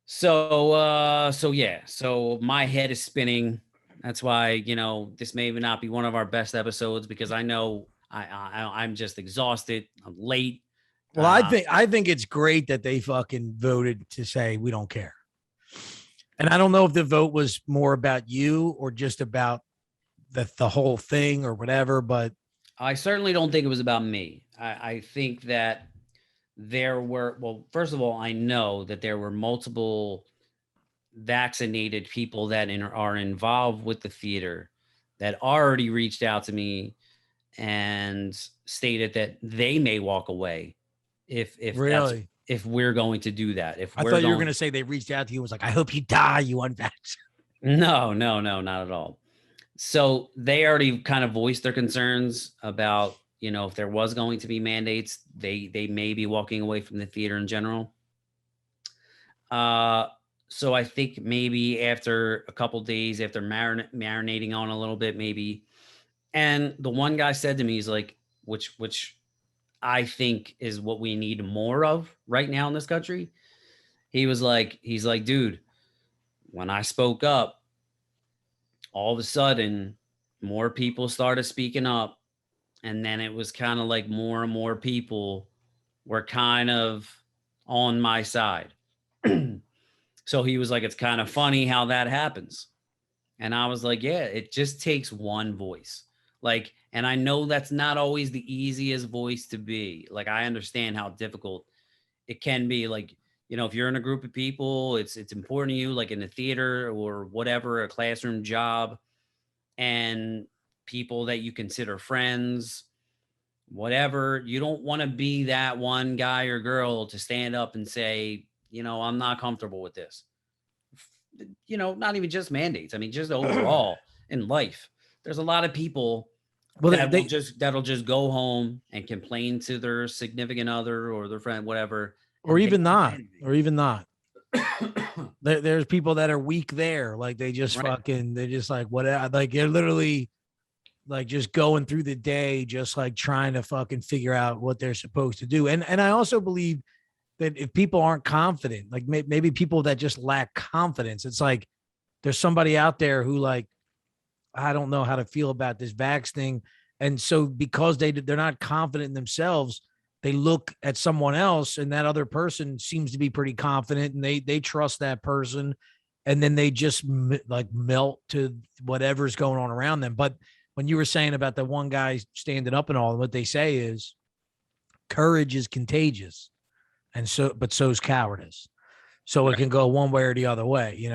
So yeah, so my head is spinning. That's why, this may not be one of our best episodes because I know I'm just exhausted. I'm late. Well, I think it's great that they fucking voted to say we don't care. And I don't know if the vote was more about you or just about the whole thing or whatever, but I certainly don't think it was about me. I think that first of all, I know that there were multiple vaccinated people that are involved with the theater that already reached out to me and stated that they may walk away really, if we're going to do that. I thought you were going to say they reached out to you and was like, I hope you die, you unvaccinated. No, not at all. So they already kind of voiced their concerns about, if there was going to be mandates, they may be walking away from the theater in general. So I think maybe after a couple days, after marinating on a little bit, maybe. And the one guy said to me, he's like, which I think is what we need more of right now in this country. He's like, dude, when I spoke up, all of a sudden, more people started speaking up. And then it was kind of like more and more people were kind of on my side. So he was like, it's kind of funny how that happens. And I was like, yeah, it just takes one voice. Like, and I know that's not always the easiest voice to be. Like, I understand how difficult it can be. Like, if you're in a group of people, it's important to you, like in the theater or whatever, a classroom job, and people that you consider friends, whatever. You don't want to be that one guy or girl to stand up and say, I'm not comfortable with this. Not even just mandates. I mean, just overall in life, there's a lot of people that'll just go home and complain to their significant other or their friend, whatever, or even not. There's people that are weak there, like they just right. they're just like whatever, like they're literally like just going through the day, just like trying to fucking figure out what they're supposed to do. And I also believe that if people aren't confident, like maybe people that just lack confidence, it's like there's somebody out there who like, I don't know how to feel about this vax thing. And so because they're not confident in themselves, they look at someone else and that other person seems to be pretty confident and they trust that person. And then they just like melt to whatever's going on around them. But when you were saying about the one guy standing up and all, what they say is courage is contagious. And but so's cowardice. So it can go one way or the other way,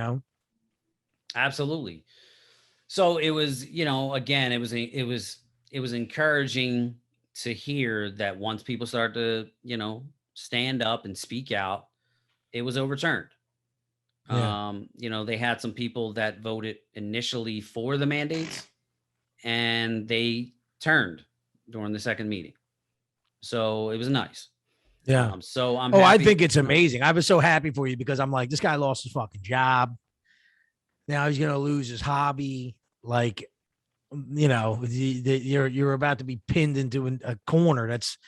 Absolutely. So it was, again, it was encouraging to hear that once people start to, stand up and speak out, it was overturned. Yeah. They had some people that voted initially for the mandates and they turned during the second meeting. So it was nice. Yeah. So I'm happy. I think it's amazing. I was so happy for you because I'm like, this guy lost his fucking job. Now he's going to lose his hobby. Like, you're about to be pinned into a corner. That's,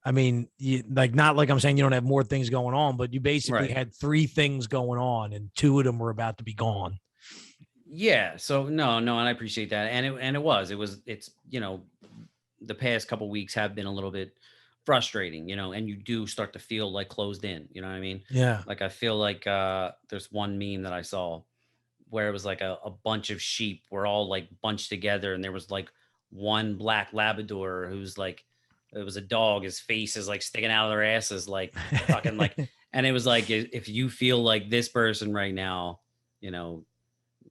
I mean, not like I'm saying you don't have more things going on, but you basically had 3 things going on and 2 of them were about to be gone. Yeah. So no, and I appreciate that. It's, the past couple weeks have been a little bit frustrating, and you do start to feel like closed in, you know what I mean? Yeah. Like, I feel like, there's one meme that I saw where it was like a bunch of sheep were all like bunched together and there was like one black Labrador who's like, it was a dog. His face is like sticking out of their asses, like fucking like, and it was like, if you feel like this person right now, you know,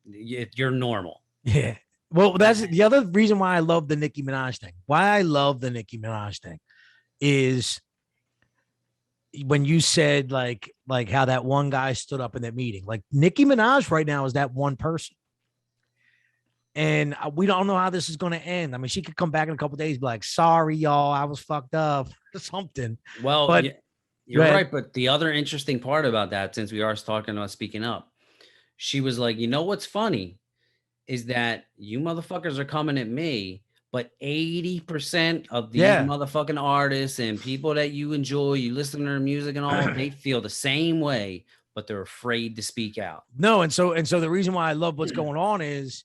you're normal. Yeah. Well, that's the other reason why I love the Nicki Minaj thing. Why I love the Nicki Minaj thing is when you said like how that one guy stood up in that meeting. Like Nicki Minaj right now is that one person. And we don't know how this is going to end. I mean, she could come back in a couple of days, be like, sorry, y'all, I was fucked up or something. Well, but yeah, you're right. But the other interesting part about that, since we are talking about speaking up, she was like, you know, what's funny is that you motherfuckers are coming at me, but 80% of these motherfucking artists and people that you enjoy, you listen to their music and all, they feel the same way, but they're afraid to speak out. No. And so the reason why I love what's going on is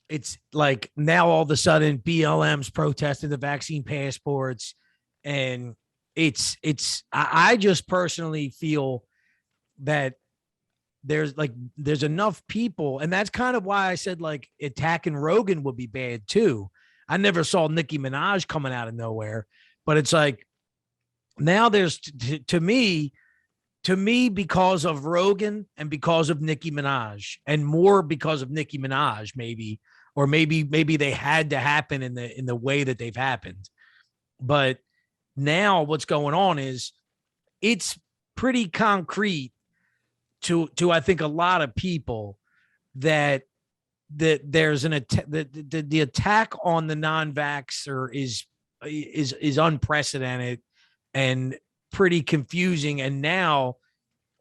it's like now all of a sudden BLM's protesting the vaccine passports. And I just personally feel that there's enough people, and that's kind of why I said like attacking Rogan would be bad too. I never saw Nicki Minaj coming out of nowhere, but it's like now there's to me because of Rogan and because of Nicki Minaj, and more because of Nicki Minaj maybe, or maybe they had to happen in the way that they've happened. But now what's going on is it's pretty concrete to I think a lot of people that there's an the attack on the non-vaxxer is unprecedented and pretty confusing. And now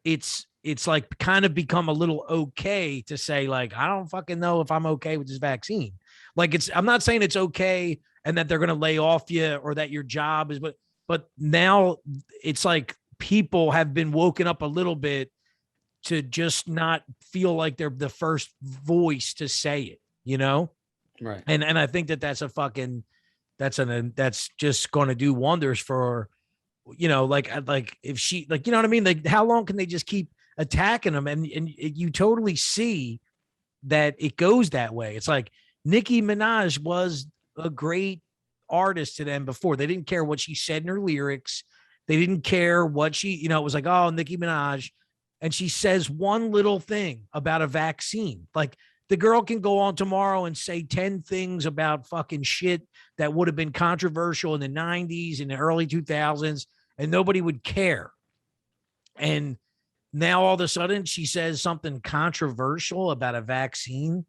it's like kind of become a little okay to say like, I don't fucking know if I'm okay with this vaccine. Like I'm not saying it's okay and that they're going to lay off you or that your job is, but now it's like people have been woken up a little bit to just not feel like they're the first voice to say it, you know? Right. And I think that's that's just going to do wonders for, you know, like if she, like, you know what I mean? Like how long can they just keep attacking them? And you totally see that it goes that way. It's like Nicki Minaj was a great artist to them before. They didn't care what she said in her lyrics. They didn't care what she, you know, it was like, oh, Nicki Minaj. And she says one little thing about a vaccine. Like the girl can go on tomorrow and say 10 things about fucking shit that would have been controversial in the 90s and the early 2000s, and nobody would care. And now all of a sudden she says something controversial about a vaccine,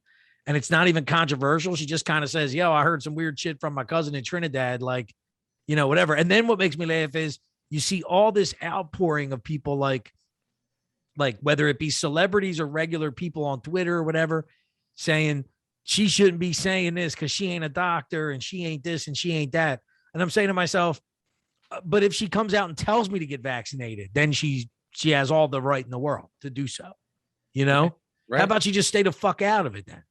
and it's not even controversial. She just kind of says, yo, I heard some weird shit from my cousin in Trinidad, like, you know, whatever. And then what makes me laugh is you see all this outpouring of people like whether it be celebrities or regular people on Twitter or whatever, saying she shouldn't be saying this because she ain't a doctor and she ain't this and she ain't that. And I'm saying to myself, but if she comes out and tells me to get vaccinated, then she has all the right in the world to do so. You know, right. How about you just stay the fuck out of it then?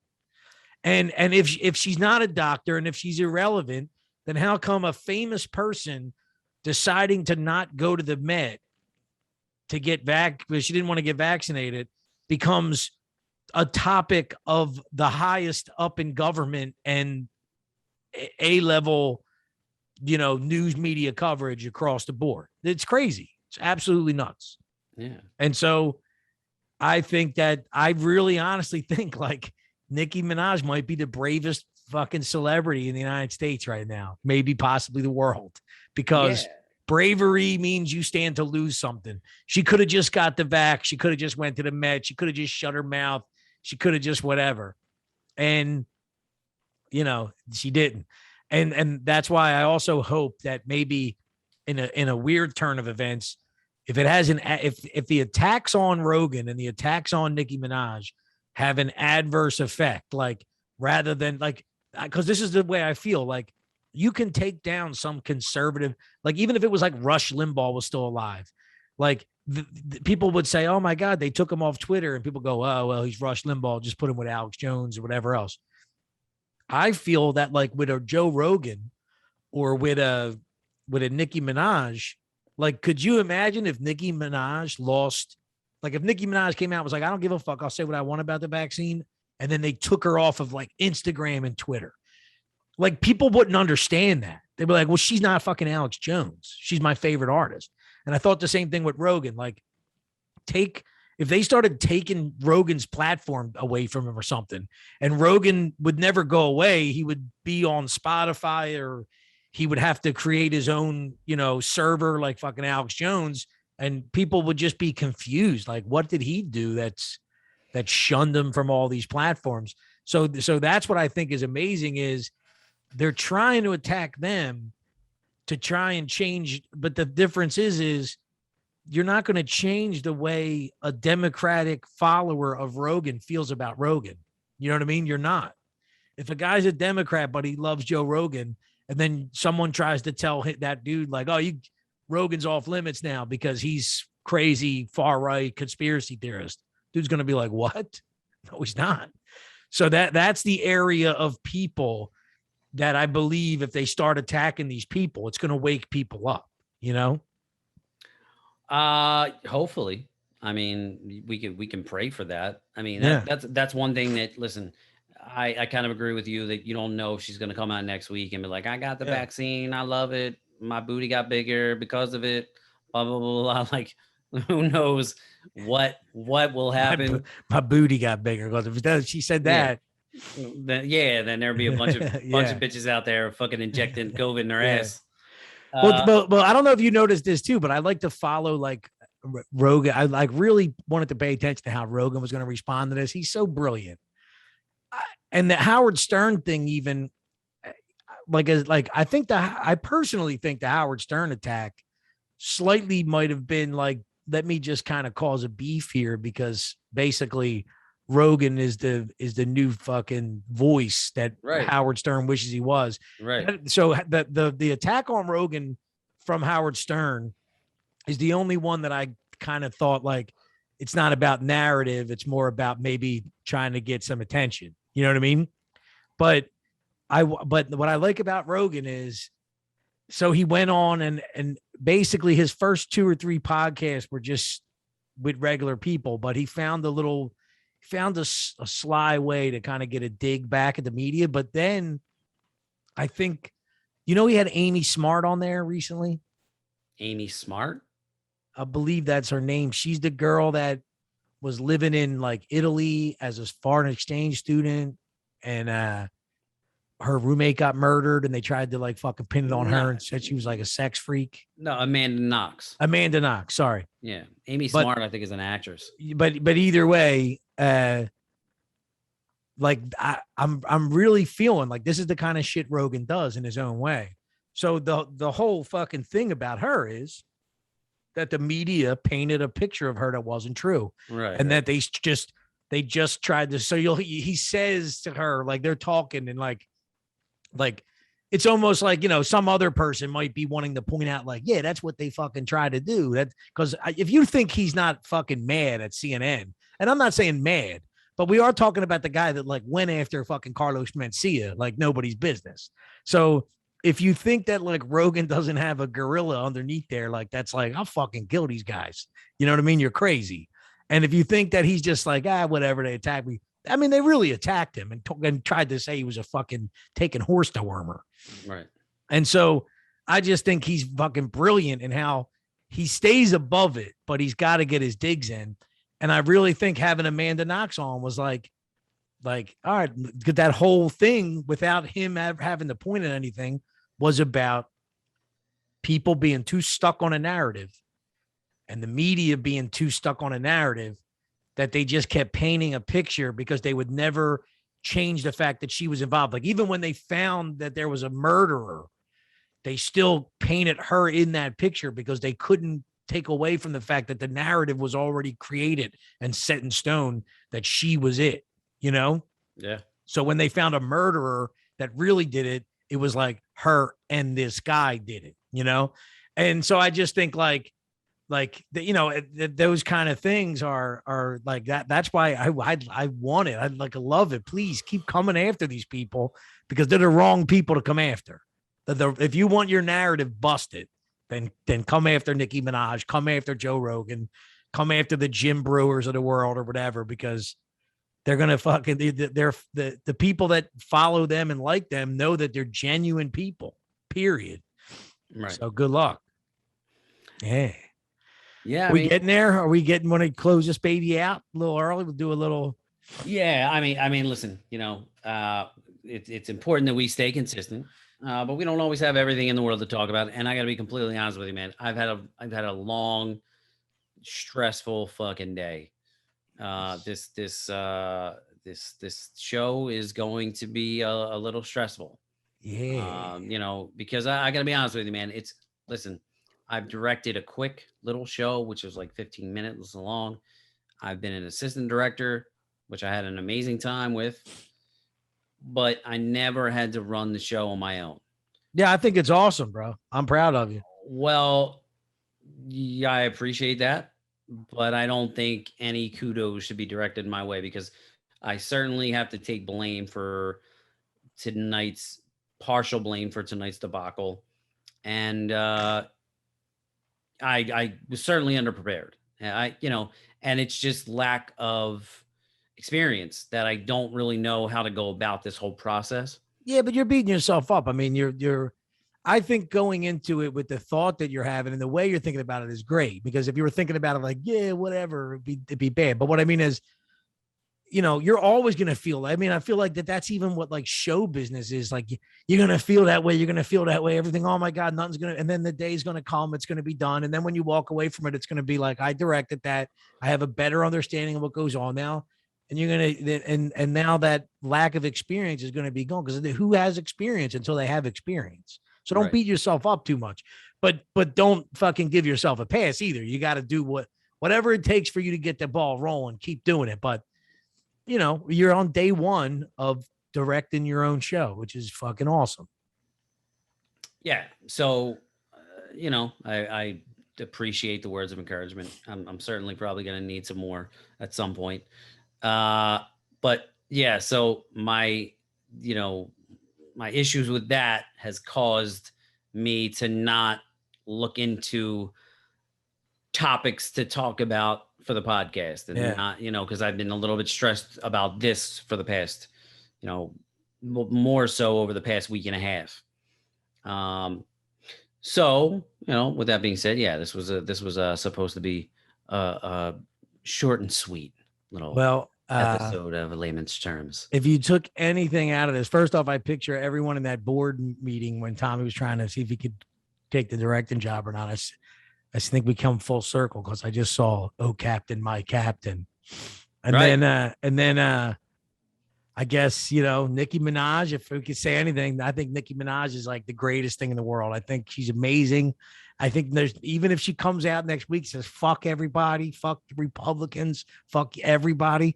And if she's not a doctor and if she's irrelevant, then how come a famous person deciding to not go to the Met to get because she didn't want to get vaccinated becomes a topic of the highest up in government and A-level, you know, news media coverage across the board? It's crazy. It's absolutely nuts. Yeah. And so I think that I really honestly think like Nicki Minaj might be the bravest fucking celebrity in the United States right now, maybe possibly the world, because bravery means you stand to lose something. She could have just got the vax. She could have just went to the Met. She could have just shut her mouth. She could have just whatever. And, you know, she didn't. And that's why I also hope that maybe in a weird turn of events, if the attacks on Rogan and the attacks on Nicki Minaj have an adverse effect, like rather than like, because this is the way I feel, like you can take down some conservative, like even if it was like Rush Limbaugh was still alive, like the people would say, oh my God, they took him off Twitter, and people go, oh, well, he's Rush Limbaugh, just put him with Alex Jones or whatever else. I feel that like with a Joe Rogan or with a Nicki Minaj, like, could you imagine if Nicki Minaj lost, like if Nicki Minaj came out and was like, I don't give a fuck, I'll say what I want about the vaccine, and then they took her off of like Instagram and Twitter. Like people wouldn't understand that. They'd be like, well, she's not fucking Alex Jones. She's my favorite artist. And I thought the same thing with Rogan. Like, if they started taking Rogan's platform away from him or something, and Rogan would never go away, he would be on Spotify, or he would have to create his own, server like fucking Alex Jones, and people would just be confused. Like, what did he do that shunned him from all these platforms? So that's what I think is amazing is they're trying to attack them to try and change. But the difference is you're not going to change the way a Democratic follower of Rogan feels about Rogan. You know what I mean? You're not. If a guy's a Democrat, but he loves Joe Rogan, and then someone tries to tell that dude like, oh, Rogan's off limits now because he's crazy, far right conspiracy theorist, dude's going to be like, what? No, he's not. So that's the area of people that I believe if they start attacking these people, it's going to wake people up, Hopefully. I mean, we can pray for that. I mean, that's one thing that, listen, I kind of agree with you that you don't know if she's going to come out next week and be like, I got the vaccine. I love it. My booty got bigger because of it. Blah, blah, blah, blah. Like, who knows what will happen. My booty got bigger because if she said that. Then there'll be a bunch of bitches out there fucking injecting COVID in their ass. Well, I don't know if you noticed this too, but I like to follow like Rogan. I like really wanted to pay attention to how Rogan was going to respond to this. He's so brilliant. And the Howard Stern thing, even I personally think the Howard Stern attack slightly might have been like, let me just kind of cause a beef here because basically Rogan is the new fucking voice that Howard Stern wishes he was. Right. So the attack on Rogan from Howard Stern is the only one that I kind of thought like, it's not about narrative. It's more about maybe trying to get some attention. You know what I mean? But what I like about Rogan is, so he went on and basically his first 2 or 3 podcasts were just with regular people, but he found a sly way to kind of get a dig back at the media. But then I think, he had Amy Smart on there recently. Amy Smart? I believe that's her name. She's the girl that was living in like Italy as a foreign exchange student, and her roommate got murdered and they tried to like fucking pin it on her and said she was like a sex freak. No, Amanda Knox. Sorry. Yeah. Amy Smart, I think, is an actress. But either way, like I'm really feeling like this is the kind of shit Rogan does in his own way. So the whole fucking thing about her is that the media painted a picture of her that wasn't true. Right. And that they just tried to, so he says to her, like they're talking and like it's almost like, some other person might be wanting to point out like, yeah, that's what they fucking try to do. That because if you think he's not fucking mad at CNN, and I'm not saying mad, but we are talking about the guy that like went after fucking Carlos Mencia, like nobody's business. So if you think that like Rogan doesn't have a gorilla underneath there, like that's like, I'll fucking kill these guys. You know what I mean? You're crazy. And if you think that he's just like, whatever, they attack me. I mean, they really attacked him and tried to say he was a fucking taking horse dewormer. Right. And so I just think he's fucking brilliant in how he stays above it, but he's got to get his digs in. And I really think having Amanda Knox on was like, all right, that whole thing without him having to point at anything was about people being too stuck on a narrative and the media being too stuck on a narrative that they just kept painting a picture because they would never change the fact that she was involved. Like even when they found that there was a murderer, they still painted her in that picture because they couldn't take away from the fact that the narrative was already created and set in stone that she was it, Yeah. So when they found a murderer that really did it, it was like her and this guy did it, And so I just think those kind of things are like that. That's why I want it. I love it. Please keep coming after these people because they're the wrong people to come after. If you want your narrative busted, then come after Nicki Minaj, come after Joe Rogan, come after the Jim Brewers of the world or whatever, because they're gonna fucking they're the people that follow them and like them know that they're genuine people. Period. Right. So good luck. Yeah. Yeah. Are we getting there? Are we getting want to close this baby out a little early? We'll do a little. Yeah. I mean, listen, it's important that we stay consistent, but we don't always have everything in the world to talk about. And I got to be completely honest with you, man. I've had a long, stressful fucking day. This show is going to be a little stressful. Yeah. Because I got to be honest with you, man. Listen, I've directed a quick little show, which was like 15 minutes long. I've been an assistant director, which I had an amazing time with, but I never had to run the show on my own. Yeah, I think it's awesome, bro. I'm proud of you. Well, yeah, I appreciate that, but I don't think any kudos should be directed my way because I certainly have to take partial blame for tonight's debacle. And I was certainly underprepared. And it's just lack of experience that I don't really know how to go about this whole process. Yeah, but you're beating yourself up. I mean, I think going into it with the thought that you're having and the way you're thinking about it is great, because if you were thinking about it like, yeah, whatever, it'd be bad. But what I mean is, you're always going to feel, I mean, I feel like that's even what like show business is like. You're going to feel that way. You're going to feel that way. Everything. Oh my God, nothing's going to, and then the day's going to come. It's going to be done. And then when you walk away from it, it's going to be like, I directed that. I have a better understanding of what goes on now. And you're going to, and now that lack of experience is going to be gone, because who has experience until they have experience? So don't beat yourself up too much, but don't fucking give yourself a pass either. You got to do whatever it takes for you to get the ball rolling, keep doing it. But you're on day one of directing your own show, which is fucking awesome. Yeah. So, I appreciate the words of encouragement. I'm certainly probably going to need some more at some point. But yeah, so my issues with that has caused me to not look into topics to talk about for the podcast, and not, because I've been a little bit stressed about this for the past, more so over the past week and a half. So, with that being said, yeah, this was supposed to be a short and sweet little episode of Layman's Terms. If you took anything out of this, first off, I picture everyone in that board meeting when Tommy was trying to see if he could take the directing job or not. I think we come full circle, because I just saw, oh, Captain, my Captain. And then I guess, Nicki Minaj, if we could say anything, I think Nicki Minaj is like the greatest thing in the world. I think she's amazing. I think even if she comes out next week, says, fuck everybody, fuck Republicans, fuck everybody.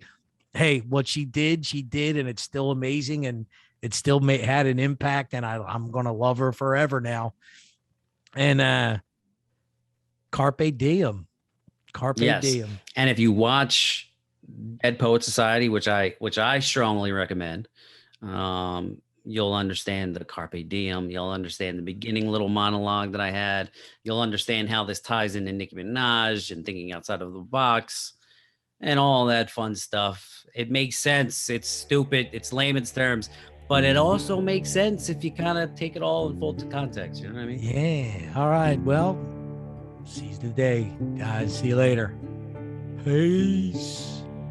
Hey, what she did, and it's still amazing. And it still had an impact. And I'm going to love her forever now. And, Carpe Diem. Diem. And if you watch Dead Poet Society, which I strongly recommend, you'll understand the Carpe Diem. You'll understand the beginning little monologue that I had. You'll understand how this ties into Nicki Minaj and thinking outside of the box and all that fun stuff. It makes sense. It's stupid. It's layman's terms, but it also makes sense if you kind of take it all in full context. You know what I mean? Yeah. All right. Well, seize the day, guys. See you later. Peace.